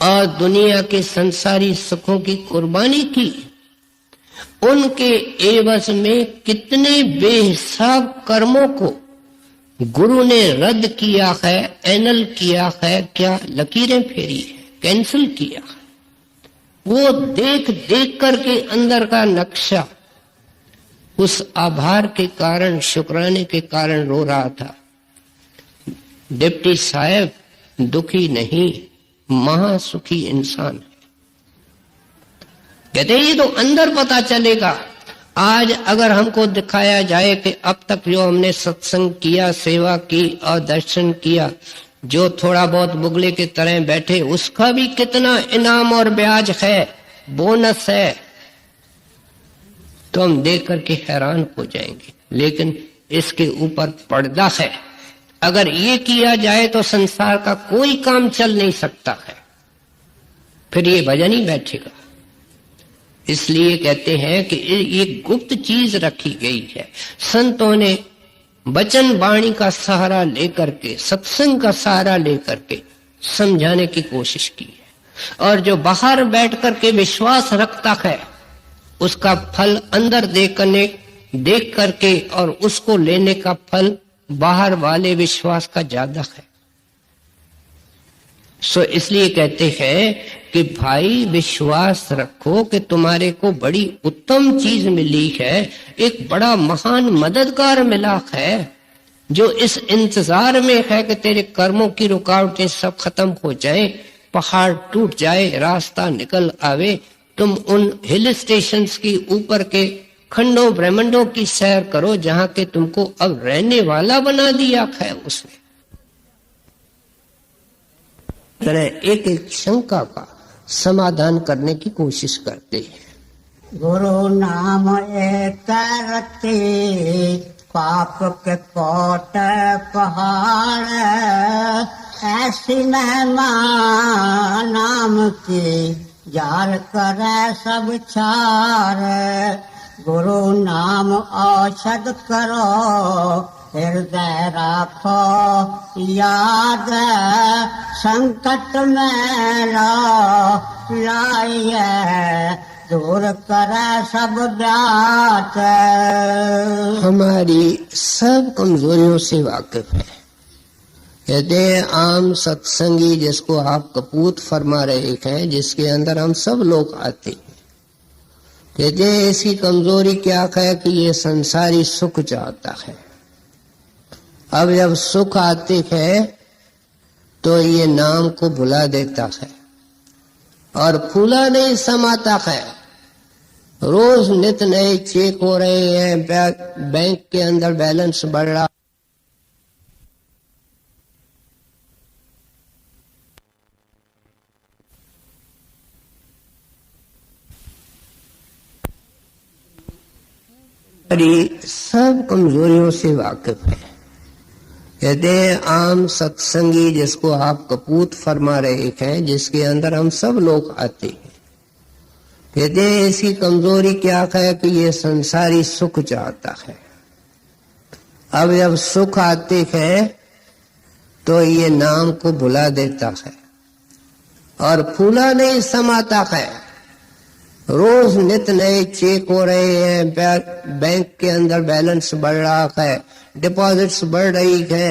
और दुनिया के संसारी सुखों की कुर्बानी की, उनके एवज में कितने बेहिसाब कर्मों को गुरु ने रद्द किया है, एनल किया है, क्या लकीरें फेरी है, कैंसिल किया है। वो देख देख करके अंदर का नक्शा उस आभार के कारण, शुक्राने के कारण रो रहा था। डिप्टी साहब दुखी नहीं, महासुखी इंसान है। कहते ये तो अंदर पता चलेगा। आज अगर हमको दिखाया जाए कि अब तक जो हमने सत्संग किया, सेवा की और दर्शन किया, जो थोड़ा बहुत बुगले की तरह बैठे, उसका भी कितना इनाम और ब्याज है, बोनस है, तो हम देख करके हैरान हो जाएंगे। लेकिन इसके ऊपर पर्दा है। अगर ये किया जाए तो संसार का कोई काम चल नहीं सकता है, फिर ये भजन ही बैठेगा। इसलिए कहते हैं कि ये गुप्त चीज रखी गई है। संतों ने वचन वाणी का सहारा लेकर के, सत्संग का सहारा लेकर के समझाने की कोशिश की है। और जो बाहर बैठ करके विश्वास रखता है, उसका फल अंदर देख करके और उसको लेने का फल बाहर वाले विश्वास का ज्यादा है। इसलिए कहते हैं कि भाई विश्वास रखो कि तुम्हारे को बड़ी उत्तम चीज मिली है, एक बड़ा महान मददगार मिला है, जो इस इंतजार में है कि तेरे कर्मों की रुकावटें सब खत्म हो जाएं, पहाड़ टूट जाए, रास्ता निकल आवे, तुम उन हिल स्टेशंस की ऊपर के खंडों ब्रह्मांडों की सैर करो जहां के तुमको अब रहने वाला बना दिया है। उसने तरह एक एक शंका का समाधान करने की कोशिश करते हैं। गुरु नाम एक रति, पाप के कोट पहाड़, ऐसी महिमा नाम की जाल करे सब छार। गुरु नाम औषध करो, हृदय राखो याद, संकट में लाइए, दूर करे सब व्यात। हमारी सब कमजोरियों से वाकिफ है। कहते हैं आम सत्संगी जिसको आप कपूत फरमा रहे हैं, जिसके अंदर हम सब लोग आते हैं, कहते हैं इसकी कमजोरी क्या है कि ये संसारी सुख चाहता है। अब जब सुख आते हैं तो ये नाम को भुला देता है और फूला नहीं समाता है। रोज नित नए चेक हो रहे हैं, बैंक के अंदर बैलेंस बढ़ रहा, सब कमजोरियों से वाकिफ है। कहते हैं आम सत्संगी जिसको आप कपूत फरमा रहे हैं, जिसके अंदर हम सब लोग आते हैं, कहते हैं इसकी कमजोरी क्या है कि ये संसारी सुख चाहता है। अब जब सुख आते हैं तो ये नाम को भुला देता है और फूला नहीं समाता है। रोज नित नए चेक हो रहे हैं, बैंक के अंदर बैलेंस बढ़ रहा है, डिपॉजिट्स बढ़ रही है,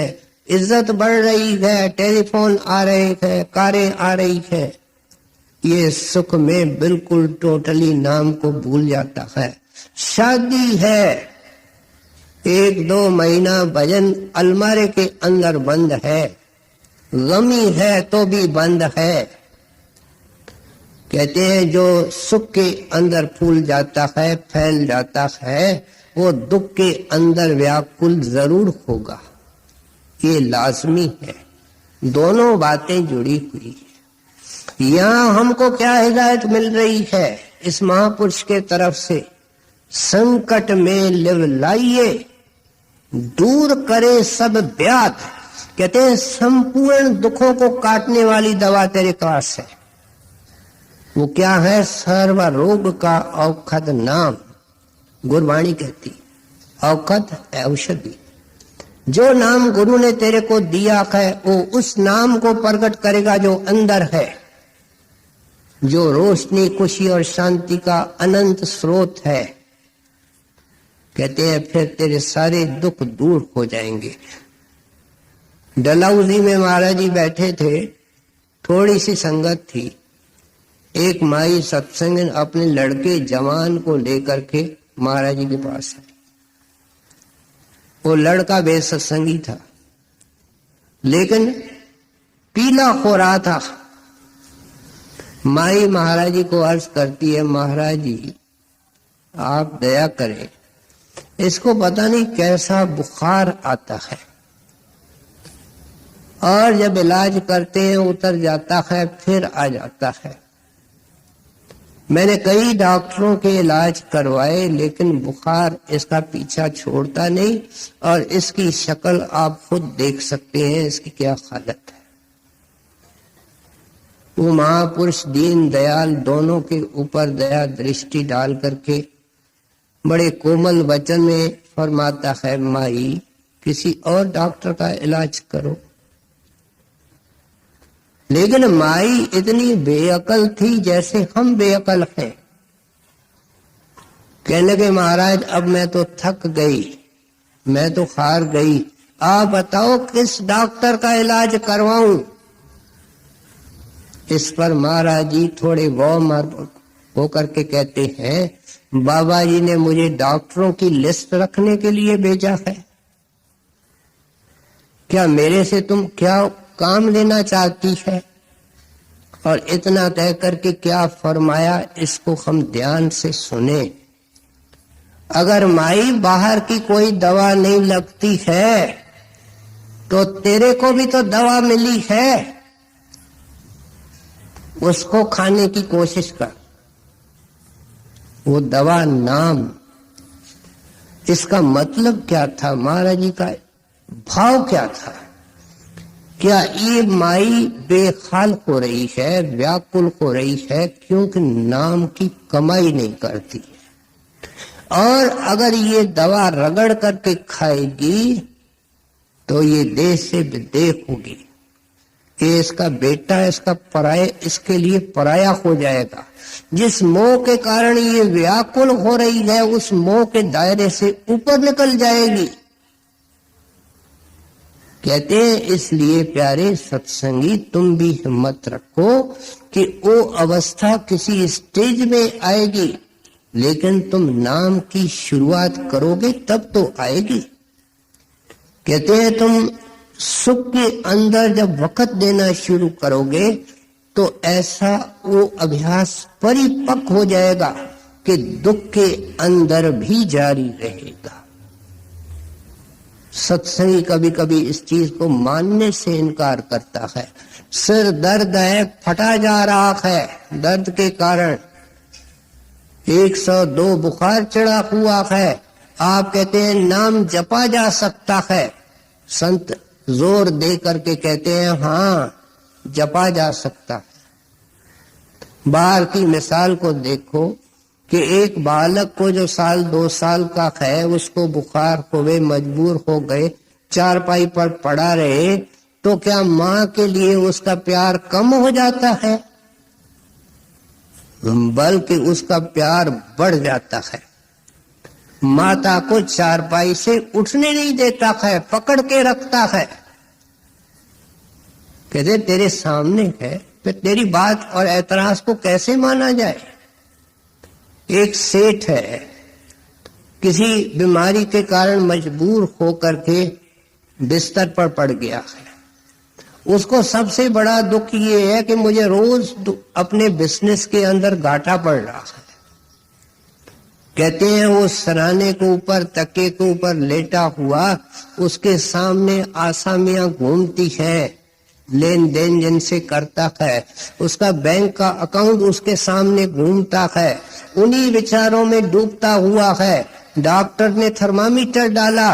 इज्जत बढ़ रही है, टेलीफोन आ रहे हैं, कारें आ रही है। ये सुख में बिल्कुल टोटली नाम को भूल जाता है। शादी है, 1-2 महीना भजन अलमारे के अंदर बंद है, गमी है तो भी बंद है। कहते हैं जो सुख के अंदर फूल जाता है, फैल जाता है, वो दुख के अंदर व्याकुल जरूर होगा, ये लाजमी है। दोनों बातें जुड़ी हुई है। यहाँ हमको क्या हिदायत मिल रही है इस महापुरुष के तरफ से, संकट में लिव लाइए, दूर करे सब व्याध। कहते हैं संपूर्ण दुखों को काटने वाली दवा तेरे पास है। वो क्या है? सर्व रोग का औषध नाम। गुरबाणी कहती औषध औषधि। जो नाम गुरु ने तेरे को दिया है वो उस नाम को प्रकट करेगा जो अंदर है, जो रोशनी, खुशी और शांति का अनंत स्रोत है। कहते हैं फिर तेरे सारे दुख दूर हो जाएंगे। डलहौजी में महाराज जी बैठे थे, थोड़ी सी संगत थी। एक माई सत्संग अपने लड़के जवान को लेकर के महाराज जी के पास आई। वो लड़का बेसत्संगी था, लेकिन पीला हो रहा था। माई महाराज जी को अर्ज करती है, महाराज जी आप दया करें, इसको पता नहीं कैसा बुखार आता है और जब इलाज करते हैं उतर जाता है, फिर आ जाता है। मैंने कई डॉक्टरों के इलाज करवाए, लेकिन बुखार इसका पीछा छोड़ता नहीं, और इसकी शक्ल आप खुद देख सकते हैं इसकी क्या हालत है। वो महापुरुष दीन दयाल दोनों के ऊपर दया दृष्टि डाल करके बड़े कोमल वचन में फरमाता है, माई किसी और डॉक्टर का इलाज करो। लेकिन माई इतनी बेअकल थी जैसे हम बेअकल हैं। कहने के महाराज अब मैं तो थक गई, मैं तो हार गई, आप बताओ किस डॉक्टर का इलाज करवाऊं। इस पर महाराज जी थोड़े होकर के कहते हैं, बाबा जी ने मुझे डॉक्टरों की लिस्ट रखने के लिए भेजा है। क्या मेरे से तुम क्या काम लेना चाहती है? और इतना तय करके क्या फरमाया, इसको हम ध्यान से सुने। अगर माई बाहर की कोई दवा नहीं लगती है तो तेरे को भी तो दवा मिली है, उसको खाने की कोशिश कर। वो दवा नाम, इसका मतलब क्या था, महाराज जी का भाव क्या था? क्या ये माई बेहाल हो रही है, व्याकुल हो रही है, क्योंकि नाम की कमाई नहीं करती है। और अगर ये दवा रगड़ करके खाएगी तो ये देश से विदेश होगी, ये इसका बेटा, इसका पराया, इसके लिए पराया हो जाएगा। जिस मोह के कारण ये व्याकुल हो रही है, उस मोह के दायरे से ऊपर निकल जाएगी। कहते हैं इसलिए प्यारे सत्संगी तुम भी हिम्मत रखो कि वो अवस्था किसी स्टेज में आएगी, लेकिन तुम नाम की शुरुआत करोगे तब तो आएगी। कहते हैं तुम सुख के अंदर जब वक्त देना शुरू करोगे तो ऐसा वो अभ्यास परिपक्व हो जाएगा कि दुख के अंदर भी जारी रहेगा। सत्संगी कभी कभी इस चीज को मानने से इनकार करता है। सिर दर्द है, फटा जा रहा है दर्द के कारण, 102 बुखार चढ़ा हुआ है, आप कहते हैं नाम जपा जा सकता है। संत जोर दे करके कहते हैं हाँ जपा जा सकता है। बाहर की मिसाल को देखो कि एक बालक को जो 1-2 साल का है, उसको बुखार हुए, मजबूर हो गए, चारपाई पर पड़ा रहे, तो क्या माँ के लिए उसका प्यार कम हो जाता है? बल्कि उसका प्यार बढ़ जाता है। माता को चारपाई से उठने नहीं देता है, पकड़ के रखता है। कहते तेरे सामने है, फिर तेरी बात और ऐतराज को कैसे माना जाए? एक सेठ है, किसी बीमारी के कारण मजबूर होकर के बिस्तर पर पड़ गया है। उसको सबसे बड़ा दुख ये है कि मुझे रोज अपने बिजनेस के अंदर घाटा पड़ रहा है। कहते हैं वो सराने के ऊपर, तकिए के ऊपर लेटा हुआ, उसके सामने आसामियां घूमती है, लेन देन जिनसे करता है, उसका बैंक का अकाउंट उसके सामने घूमता है, उन्हीं विचारों में डूबता हुआ है। डॉक्टर ने थर्मामीटर डाला,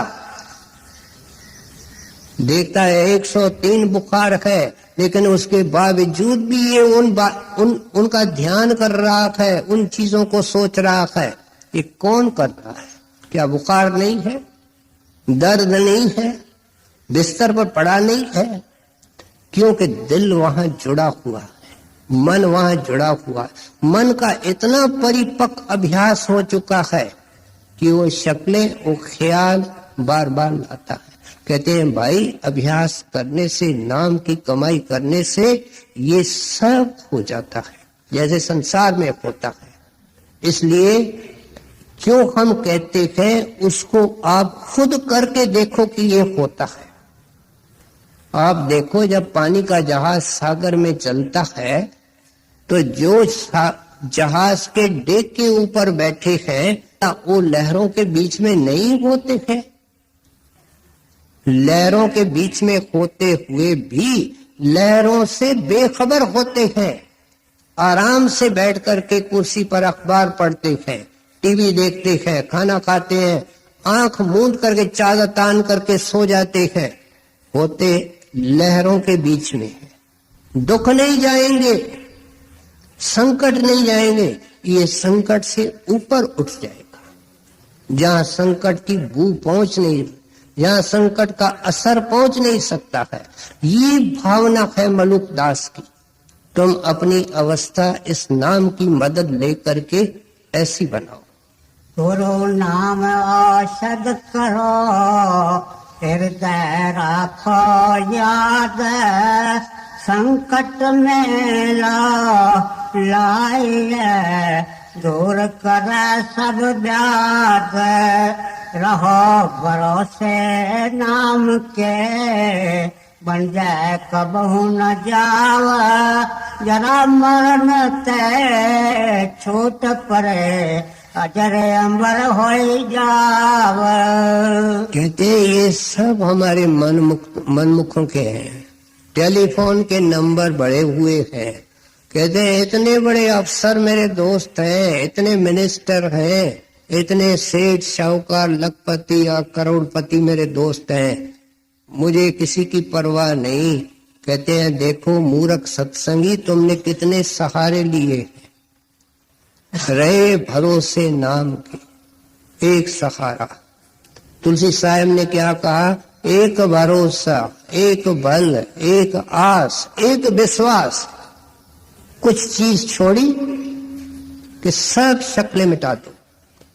देखता है 103 बुखार है, लेकिन उसके बावजूद भी ये उनका ध्यान कर रहा है, उन चीजों को सोच रहा है। ये कौन कर रहा है? क्या बुखार नहीं है, दर्द नहीं है, बिस्तर पर पड़ा नहीं है? क्योंकि दिल वहां जुड़ा हुआ है, मन वहां जुड़ा हुआ है। मन का इतना परिपक्व अभ्यास हो चुका है कि वो शक्लें, वो ख्याल बार बार लाता है। कहते हैं भाई अभ्यास करने से, नाम की कमाई करने से ये सब हो जाता है जैसे संसार में होता है। इसलिए क्यों हम कहते हैं उसको आप खुद करके देखो कि ये होता है। आप देखो जब पानी का जहाज सागर में चलता है तो जो जहाज के डेक के ऊपर बैठे हैं वो लहरों के बीच में नहीं होते हैं, लहरों के बीच में होते हुए भी लहरों से बेखबर होते हैं। आराम से बैठ करके कुर्सी पर अखबार पढ़ते हैं, टीवी देखते हैं, खाना खाते हैं, आंख मूंद करके चादर तान करके सो जाते हैं, होते लहरों के बीच में है। दुख नहीं जाएंगे, संकट नहीं जाएंगे, ये संकट से ऊपर उठ जाएगा। जहां संकट की बू पहुंच नहीं, जहां संकट का असर पहुंच नहीं सकता है, ये भावना है मलुक दास की। तुम अपनी अवस्था इस नाम की मदद लेकर के ऐसी बनाओ। गुरु नाम औषध करो, हृदय राखो याद, संकट में लाइए, दूर कर सब व्याध, रहो भरोसे नाम के, बन जाए कबहू न जाव, जरा मरण ते छूट पड़े, अजरे अमर हो जाव। कहते ये सब हमारे मनमुखों के हैं। टेलीफोन के नंबर बढ़े हुए हैं। कहते हैं इतने बड़े अफसर मेरे दोस्त हैं, इतने मिनिस्टर हैं, इतने सेठ शाहूकार लखपति या करोड़पति मेरे दोस्त हैं, मुझे किसी की परवाह नहीं। कहते हैं देखो मूर्ख सत्संगी, तुमने कितने सहारे लिए, रहे भरोसे नाम के, एक सहारा। तुलसी साहब ने क्या कहा? एक भरोसा, एक बल, एक आस, एक विश्वास। कुछ चीज छोड़ी कि सब शक्लें मिटा दो,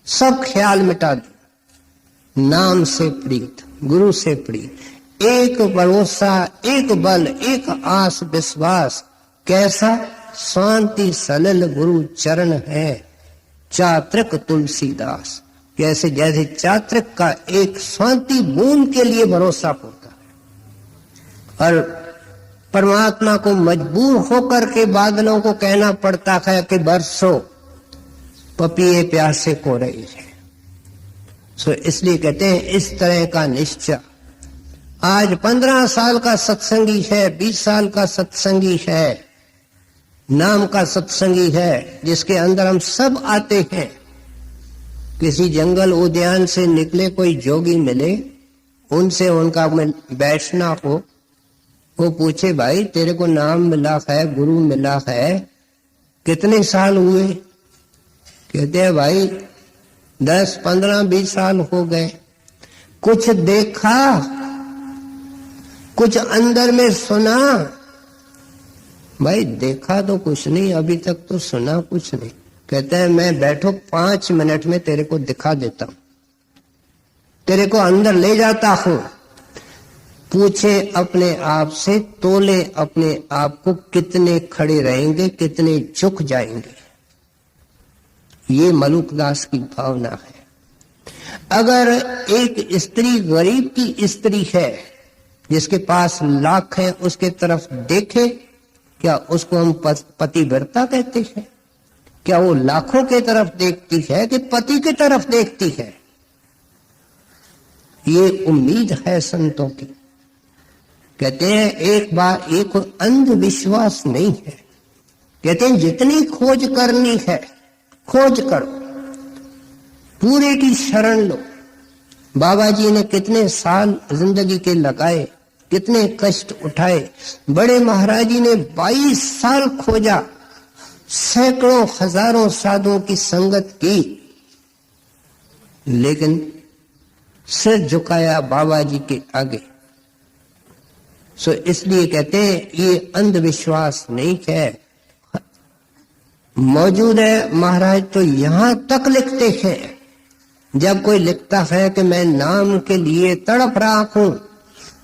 सब ख्याल मिटा दो। नाम से प्रीत, गुरु से प्रीत, एक भरोसा, एक बल, एक आस विश्वास। कैसा? शांति सलिल गुरु चरण है, चात्रिक तुलसीदास। कैसे? जैसे चात्रिक का एक शांति बूंद के लिए भरोसा होता है, और परमात्मा को मजबूर होकर के बादलों को कहना पड़ता है कि बरसो, पपिए प्यासे को रही है। सो इसलिए कहते हैं इस तरह का निश्चय। आज 15 साल का सत्संगी है, 20 साल का सत्संगी है, नाम का सत्संगी है, जिसके अंदर हम सब आते हैं। किसी जंगल उद्यान से निकले कोई जोगी मिले, उनसे उनका बैठना हो, वो पूछे भाई तेरे को नाम मिला है, गुरु मिला है, कितने साल हुए? कहते हैं भाई 10, 15, 20 साल हो गए। कुछ देखा, कुछ अंदर में सुना? भाई देखा तो कुछ नहीं, अभी तक तो सुना कुछ नहीं। कहते हैं मैं बैठो 5 मिनट में तेरे को दिखा देता हूं, तेरे को अंदर ले जाता हूं। पूछे अपने आप से, तोले अपने आप को, कितने खड़े रहेंगे, कितने झुक जाएंगे। ये मलुकदास की भावना है। अगर एक स्त्री गरीब की स्त्री है, जिसके पास लाख है, उसके तरफ देखे, क्या उसको हम पतिव्रता कहते हैं? क्या वो लाखों के तरफ देखती है कि पति की तरफ देखती है? ये उम्मीद है संतों की। कहते हैं एक बार, एक अंधविश्वास नहीं है। कहते हैं जितनी खोज करनी है खोज करो, पूरे की शरण लो। बाबा जी ने कितने साल जिंदगी के लगाए, कितने कष्ट उठाए। बड़े महाराज जी ने 22 साल खोजा, सैकड़ों हजारों साधुओं की संगत की, लेकिन सिर झुकाया बाबा जी के आगे। सो इसलिए कहते हैं ये अंधविश्वास नहीं है। मौजूद है महाराज तो यहां तक लिखते हैं, जब कोई लिखता है कि मैं नाम के लिए तड़प रहा हूं,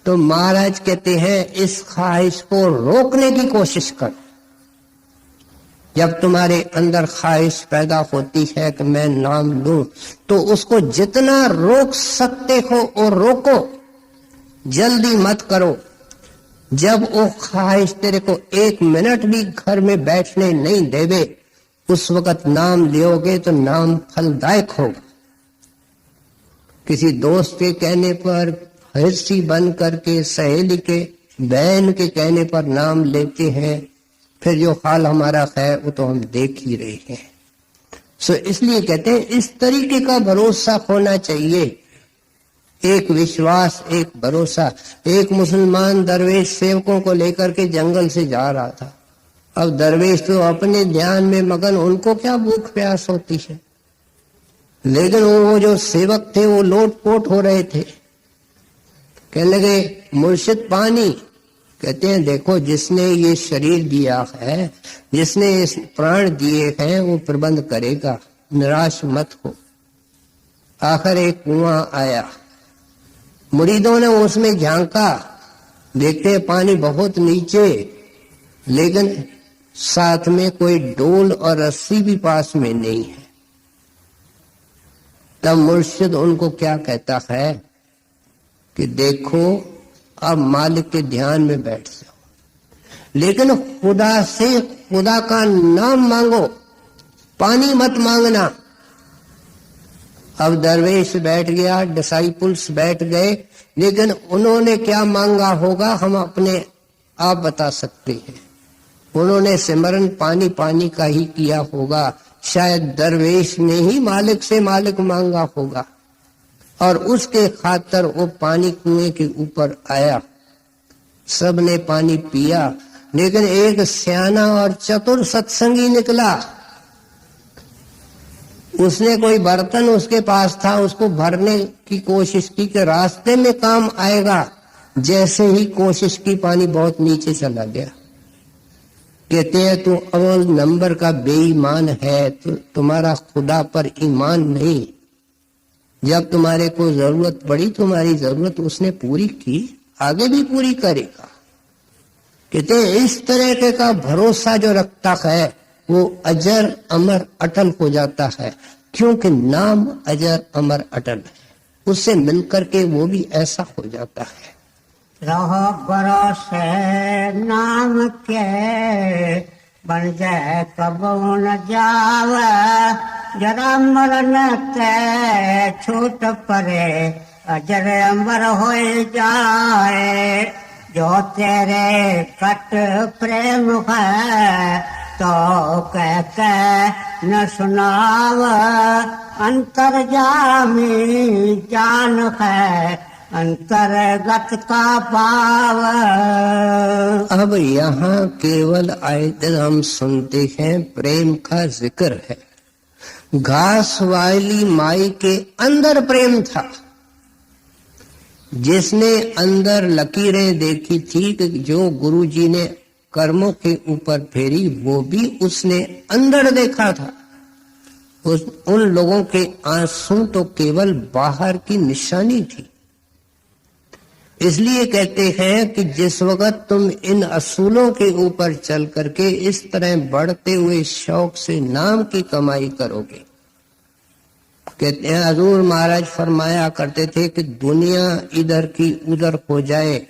तो महाराज कहते हैं इस ख्वाहिश को रोकने की कोशिश कर। जब तुम्हारे अंदर ख्वाहिश पैदा होती है कि मैं नाम लूं, तो उसको जितना रोक सकते हो और रोको, जल्दी मत करो। जब वो ख्वाहिश तेरे को 1 मिनट भी घर में बैठने नहीं देवे, उस वक्त नाम लियोगे तो नाम फलदायक होगा। किसी दोस्त के कहने पर, हर्षी बन करके सहेली के बहन के कहने पर नाम लेते हैं, फिर जो हाल हमारा है वो तो हम देख ही रहे हैं। सो इसलिए कहते हैं इस तरीके का भरोसा होना चाहिए, एक विश्वास, एक भरोसा। एक मुसलमान दरवेश सेवकों को लेकर के जंगल से जा रहा था। अब दरवेश तो अपने ध्यान में मगन, उनको क्या भूख प्यास होती है, लेकिन वो जो सेवक थे वो लोटपोट हो रहे थे। कहने लगे मुर्शिद पानी। कहते हैं देखो जिसने ये शरीर दिया है, जिसने इस प्राण दिए हैं वो प्रबंध करेगा, निराश मत हो। आखिर एक कुआं आया, मुरीदों ने उसमें झांका, देखते पानी बहुत नीचे, लेकिन साथ में कोई डोल और रस्सी भी पास में नहीं है। तब मुर्शिद उनको क्या कहता है कि देखो अब मालिक के ध्यान में बैठ जाओ, लेकिन खुदा से खुदा का नाम मांगो, पानी मत मांगना। अब दरवेश बैठ गया, डिसाइपल्स बैठ गए, लेकिन उन्होंने क्या मांगा होगा हम अपने आप बता सकते हैं। उन्होंने सिमरन पानी पानी का ही किया होगा। शायद दरवेश ने ही मालिक से मालिक मांगा होगा और उसके खातर वो पानी कुएं के ऊपर आया। सब ने पानी पिया, लेकिन एक सियाना और चतुर सत्संगी निकला। उसने कोई बर्तन उसके पास था, उसको भरने की कोशिश की कि रास्ते में काम आएगा। जैसे ही कोशिश की पानी बहुत नीचे चला गया। कहते हैं तू अव्वल नंबर का बेईमान है, तो तुम्हारा खुदा पर ईमान नहीं। जब तुम्हारे को जरूरत पड़ी, तुम्हारी जरूरत उसने पूरी की, आगे भी पूरी करेगा। कहते हैं इस तरह का भरोसा जो रखता है वो अजर अमर अटल हो जाता है, क्योंकि नाम अजर अमर अटल है। उससे मिलकर के वो भी ऐसा हो जाता है। रहो भरोसे नाम के, बन जाए कबू न जावे, जरा मरण ते छूट परे, अजर अमर हो जाए। जो तेरे कट प्रेम है तो कह के न सुनाव, अंतर जामी जान है, अंतर्गत का पाव। अब यहाँ केवल आयत हम सुनते हैं, प्रेम का जिक्र है। घास वाली माई के अंदर प्रेम था, जिसने अंदर लकीरें देखी थी कि जो गुरुजी ने कर्मों के ऊपर फेरी, वो भी उसने अंदर देखा था। उन लोगों के आंसू तो केवल बाहर की निशानी थी। इसलिए कहते हैं कि जिस वक्त तुम इन असूलों के ऊपर चल करके इस तरह बढ़ते हुए शौक से नाम की कमाई करोगे। कहते हैं हजूर महाराज फरमाया करते थे कि दुनिया इधर की उधर हो जाए,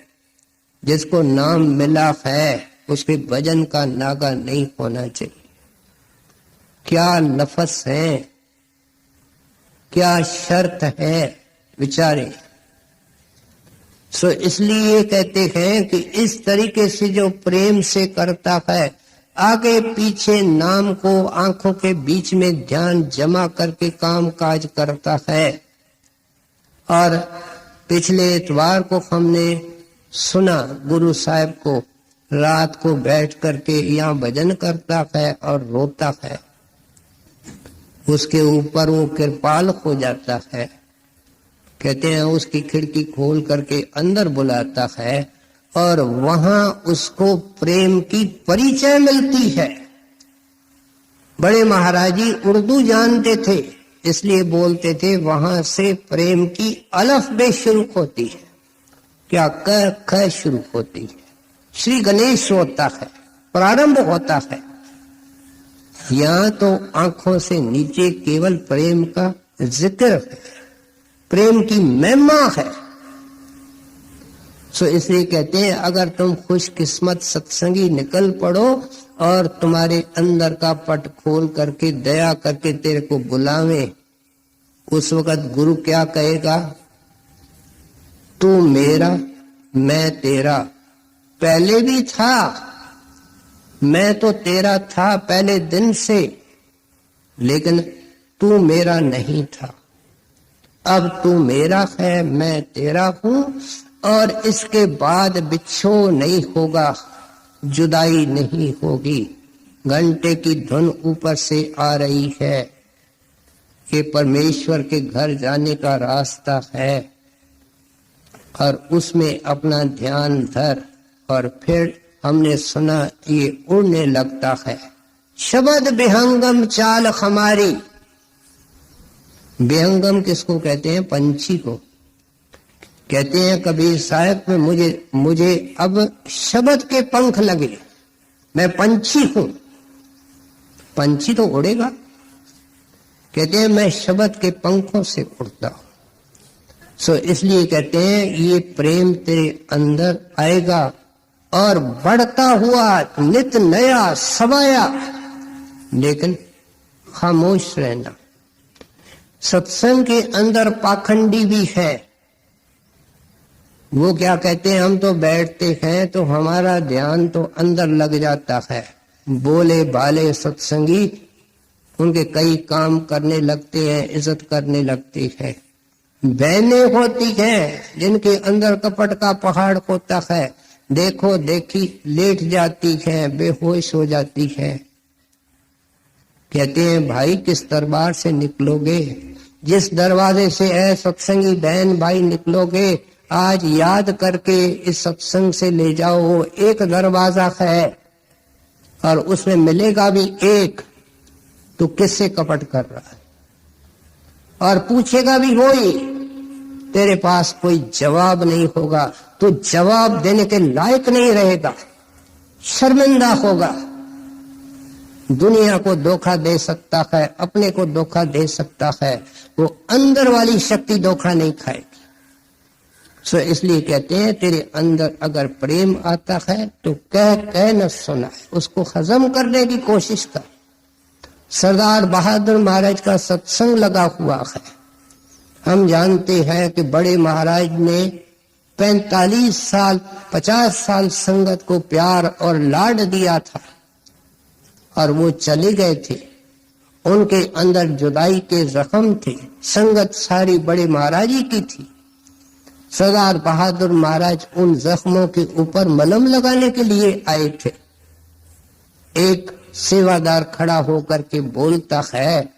जिसको नाम मिला है उसके वजन का नागा नहीं होना चाहिए। क्या लफ्ज़ है, क्या शर्त है विचारे। सो इसलिए कहते हैं कि इस तरीके से जो प्रेम से करता है, आगे पीछे नाम को आंखों के बीच में ध्यान जमा करके काम काज करता है। और पिछले इतवार को हमने सुना गुरु साहब को रात को बैठ करके यहाँ भजन करता है और रोता है। उसके ऊपर वो कृपाल हो जाता है। कहते हैं उसकी खिड़की खोल करके अंदर बुलाता है और वहां उसको प्रेम की परिचय मिलती है। बड़े महाराजी उर्दू जानते थे, इसलिए बोलते थे वहां से प्रेम की अलफ बे शुरू होती है। क्या क ख शुरू होती है, श्री गणेश होता है, प्रारंभ होता है। यहाँ तो आंखों से नीचे केवल प्रेम का जिक्र है, प्रेम की महिमा है। सो इसलिए कहते हैं अगर तुम खुशकिस्मत सत्संगी निकल पड़ो और तुम्हारे अंदर का पट खोल करके दया करके तेरे को बुलावे, उस वक्त गुरु क्या कहेगा तू मेरा मैं तेरा पहले भी था, मैं तो तेरा था पहले दिन से, लेकिन तू मेरा नहीं था। अब तू मेरा है, मैं तेरा हूं, और इसके बाद बिछोह नहीं होगा, जुदाई नहीं होगी। घंटे की धुन ऊपर से आ रही है कि परमेश्वर के घर जाने का रास्ता है, और उसमें अपना ध्यान धर। और फिर हमने सुना ये उड़ने लगता है। शब्द विहंगम चाल हमारी। विहंगम किसको कहते हैं? पंछी को कहते हैं। कबीर साहब में मुझे अब शब्द के पंख लगे, मैं पंछी हूं। पंछी तो उड़ेगा, कहते हैं मैं शब्द के पंखों से उड़ता हूं। सो इसलिए कहते हैं ये प्रेम तेरे अंदर आएगा और बढ़ता हुआ नित नया सवाया, लेकिन खामोश रहना। सत्संग के अंदर पाखंडी भी है। वो क्या कहते हैं, हम तो बैठते हैं तो हमारा ध्यान तो अंदर लग जाता है। बोले बाले सत्संगी उनके कई काम करने लगते हैं, इज्जत करने लगती है। बहनें होती हैं जिनके अंदर कपट का पहाड़ होता है, देखो देखी लेट जाती है, बेहोश हो जाती है। कहते हैं भाई किस दरबार से निकलोगे? जिस दरवाजे से है सत्संगी बहन भाई निकलोगे, आज याद करके इस सत्संग से ले जाओ। एक दरवाजा है और उसमें मिलेगा भी एक। तो किससे कपट कर रहा है? और पूछेगा भी वही, तेरे पास कोई जवाब नहीं होगा, तो जवाब देने के लायक नहीं रहेगा, शर्मिंदा होगा। दुनिया को धोखा दे सकता है, अपने को धोखा दे सकता है, वो अंदर वाली शक्ति धोखा नहीं खाएगी। सो इसलिए कहते हैं तेरे अंदर अगर प्रेम आता है तो कह न सुना, उसको हजम करने की कोशिश कर। सरदार बहादुर महाराज का सत्संग लगा हुआ है। हम जानते हैं कि बड़े महाराज ने 45 साल 50 साल संगत को प्यार और लाड दिया था और वो चले गए थे। उनके अंदर जुदाई के जख्म थे। संगत सारी बड़े महाराज ही की थी। सरदार बहादुर महाराज उन जख्मों के ऊपर मलहम लगाने के लिए आए थे। एक सेवादार खड़ा होकर के बोलता है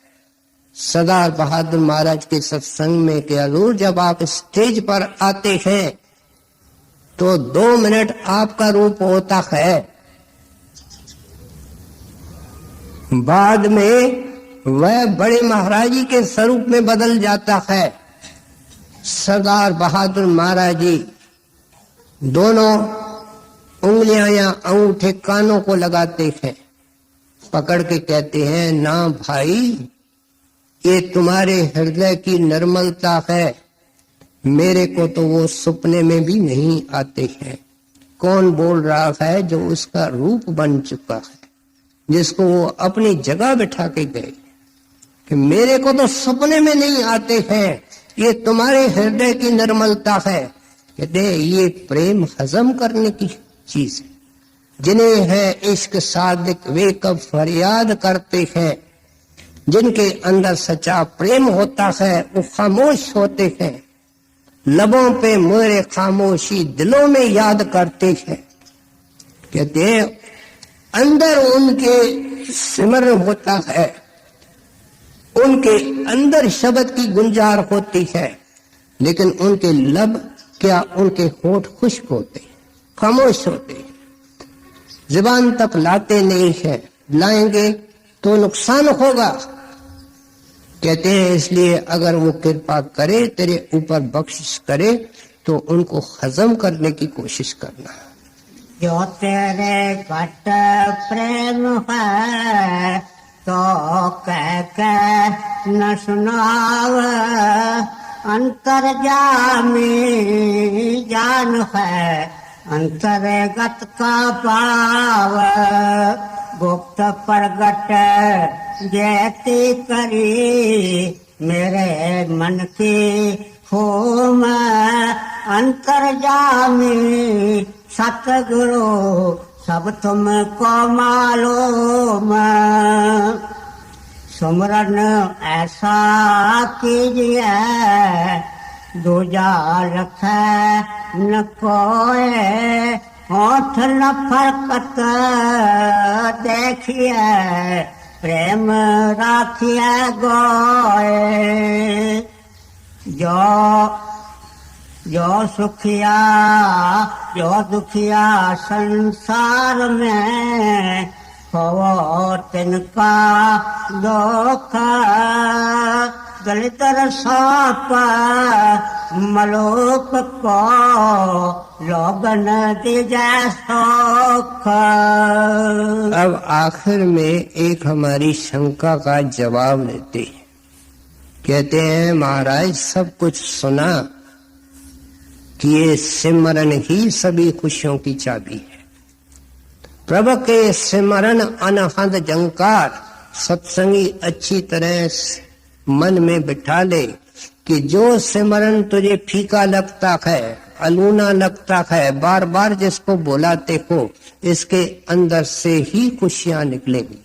सरदार बहादुर महाराज के सत्संग में कि हजूर जब आप स्टेज पर आते हैं तो 2 मिनट आपका रूप होता है, बाद में वह बड़े महाराजी के स्वरूप में बदल जाता है। सरदार बहादुर महाराज जी दोनों उंगलियां या अंगूठे कानों को लगाते हैं, पकड़ के कहते हैं ना भाई, ये तुम्हारे हृदय की निर्मलता है, मेरे को तो वो सपने में भी नहीं आते हैं। कौन बोल रहा है? जो उसका रूप बन चुका है, जिसको वो अपनी जगह बिठा के गए कि मेरे को तो सपने में नहीं आते हैं, ये तुम्हारे हृदय की निर्मलता है। कहते ये प्रेम हजम करने की चीज है। जिन्हें है इश्क सादिक वे कब फरियाद करते हैं, जिनके अंदर सच्चा प्रेम होता है वो खामोश होते हैं। लबों पे मोरे खामोशी दिलों में याद करते हैं। कहते हैं अंदर उनके सिमरन होता है, उनके अंदर शब्द की गुंजार होती है, लेकिन उनके लब क्या, उनके होठ खुश्क होते, खामोश होते, जुबान तक लाते नहीं है। लाएंगे तो नुकसान होगा। कहते हैं इसलिए अगर वो कृपा करे, तेरे ऊपर बख्शिश करे, तो उनको हजम करने की कोशिश करना। जो तेरे घट प्रेम है तो कह न सुनाव, अंतर्जामी जान है अंतर्गत का पाव। गुप्त प्रगट जैती करी मेरे मन की होम, अंतर्जामी सतगुरु सब तुमको मालूम। सुमरन ऐसा कीजिए दूजा रखे न कोय, होठ न फरकत देखिए प्रेम राखिए गोए। जो सुखिया जो दुखिया संसार में हो तिनका दुख, दलितर साप मलूक को लोगन दीजे सुख। अब आखिर में एक हमारी शंका का जवाब देते हैं। कहते हैं महाराज सब कुछ सुना कि ये सिमरन ही सभी खुशियों की चाबी है। प्रभु के सिमरन अनहद जंकार, सत्संगी अच्छी तरह मन में बिठा ले कि जो सिमरन तुझे फीका लगता है, अलूना लगता है, बार बार जिसको बुलाते हो, इसके अंदर से ही खुशियां निकलेंगी।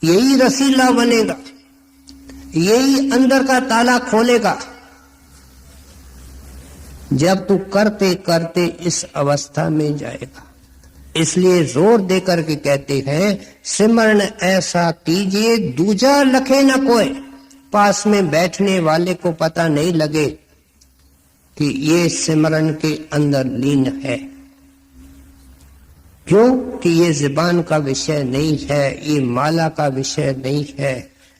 यही रसीला बनेगा, यही अंदर का ताला खोलेगा। जब तू करते करते इस अवस्था में जाएगा, इसलिए जोर देकर के कहते हैं सिमरन ऐसा कीजिए दूजा लखे न कोई, पास में बैठने वाले को पता नहीं लगे कि ये सिमरन के अंदर लीन है। क्यों कि ये जुबान का विषय नहीं है, ये माला का विषय नहीं है,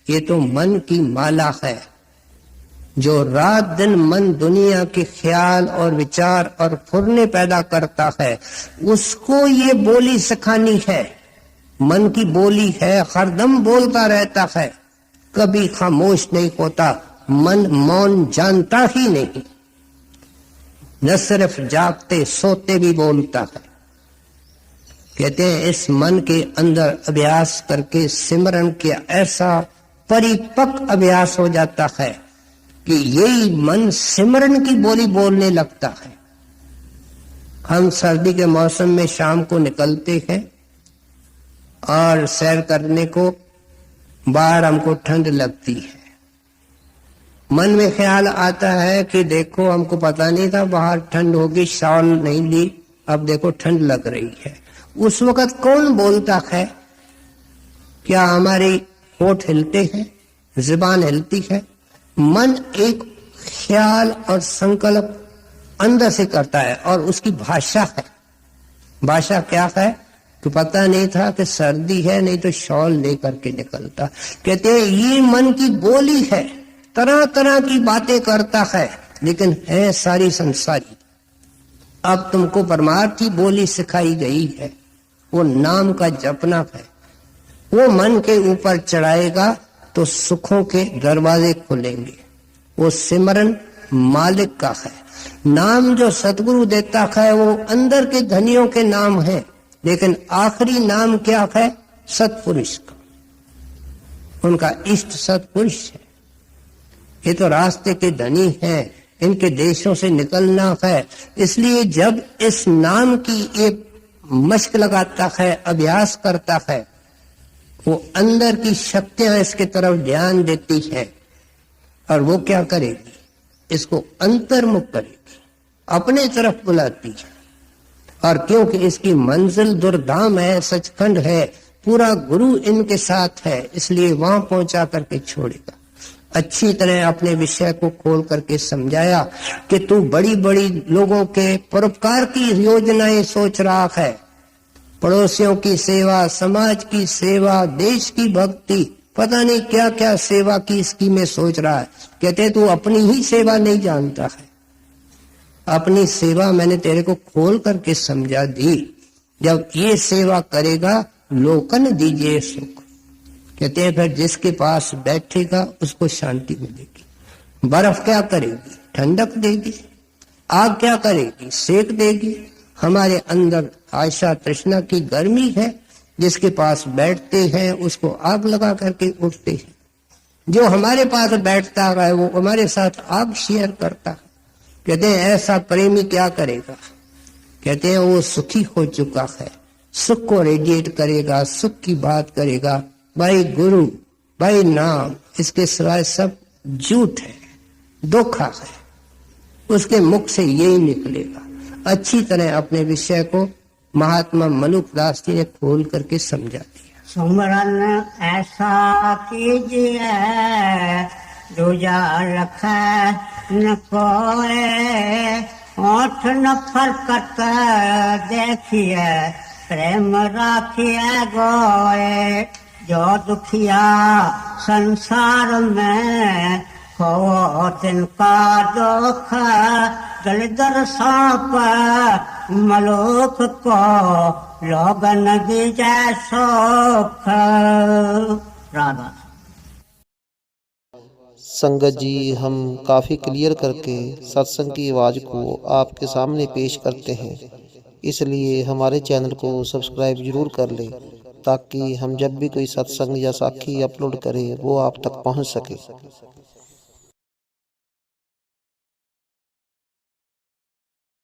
ये तो मन की माला है। जो रात दिन मन दुनिया के ख्याल और विचार और फुरने पैदा करता है, उसको ये बोली सिखानी है। मन की बोली है, हरदम बोलता रहता है, कभी खामोश नहीं होता। मन मौन जानता ही नहीं, न सिर्फ जागते सोते भी बोलता है। कहते हैं इस मन के अंदर अभ्यास करके सिमरन के ऐसा परिपक्व अभ्यास हो जाता है कि यही मन सिमरन की बोली बोलने लगता है। हम सर्दी के मौसम में शाम को निकलते हैं और सैर करने को, बाहर हमको ठंड लगती है। मन में ख्याल आता है कि देखो हमको पता नहीं था बाहर ठंड होगी, शॉल नहीं ली, अब देखो ठंड लग रही है। उस वक्त कौन बोलता है? क्या हमारे होठ हिलते हैं, जुबान हिलती है? मन एक ख्याल और संकल्प अंदर से करता है और उसकी भाषा है। भाषा क्या है कि पता नहीं था कि सर्दी है, नहीं तो शॉल लेकर के निकलता। कहते हैं ये मन की बोली है, तरह तरह की बातें करता है, लेकिन है सारी संसारी। अब तुमको परमार्थी बोली सिखाई गई है, वो नाम का जपना है। वो मन के ऊपर चढ़ाएगा तो सुखों के दरवाजे खुलेंगे। वो सिमरन मालिक का है। नाम जो सतगुरु देता है वो अंदर के धनियों के नाम है, लेकिन आखिरी नाम क्या है? सतपुरुष का। उनका इष्ट सतपुरुष है। ये तो रास्ते के धनी हैं, इनके देशों से निकलना है। इसलिए जब इस नाम की एक मश्क लगाता है, अभ्यास करता है, वो अंदर की शक्तियां इसके तरफ ध्यान देती है और वो क्या करेगी? इसको अंतर्मुख करेगी, अपने तरफ बुलाती है। और क्योंकि इसकी मंजिल दुर्धाम है, सचखंड है, पूरा गुरु इनके साथ है, इसलिए वहां पहुंचा करके छोड़ेगा। अच्छी तरह अपने विषय को खोल करके समझाया कि तू बड़ी बड़ी लोगों के परोपकार की योजनाएं सोच रहा है, पड़ोसियों की सेवा, समाज की सेवा, देश की भक्ति, पता नहीं क्या क्या सेवा की स्कीमें सोच रहा है। कहते तू अपनी ही सेवा नहीं जानता है। अपनी सेवा मैंने तेरे को खोल करके समझा दी। जब ये सेवा करेगा लोकन दीजिए सुख। कहते हैं फिर जिसके पास बैठेगा उसको शांति मिलेगी। बर्फ क्या करेगी? ठंडक देगी। आग क्या करेगी? सेक देगी। हमारे अंदर आशा तृष्णा की गर्मी है, जिसके पास बैठते हैं उसको आग लगा करके उठते हैं। जो हमारे पास बैठता है वो हमारे साथ आग शेयर करता है। कहते हैं ऐसा प्रेमी क्या करेगा? कहते हैं वो सुखी हो चुका है, सुख को रेडिएट करेगा, सुख की बात करेगा। भाई गुरु, भाई नाम, इसके सिवाय सब झूठ है, धोखा है। उसके मुख से यही निकलेगा। अच्छी तरह अपने विषय को महात्मा मलुकदास जी ने खोल करके समझा दिया। सुमरन ऐसा कीजिए दूजा लखै न कोय, ओठ न फरकत देखिए प्रेम राखिए गोए। जो दुखिया संसार में हो तिनका दुख, दलिदर सांप मलुक को लोगन दीजै सुख। राधा। संगत जी, हम काफ़ी क्लियर करके सत्संग की आवाज़ को आपके सामने पेश करते हैं, इसलिए हमारे चैनल को सब्सक्राइब जरूर कर लें ताकि हम जब भी कोई सत्संग या साखी अपलोड करें वो आप तक पहुंच सके।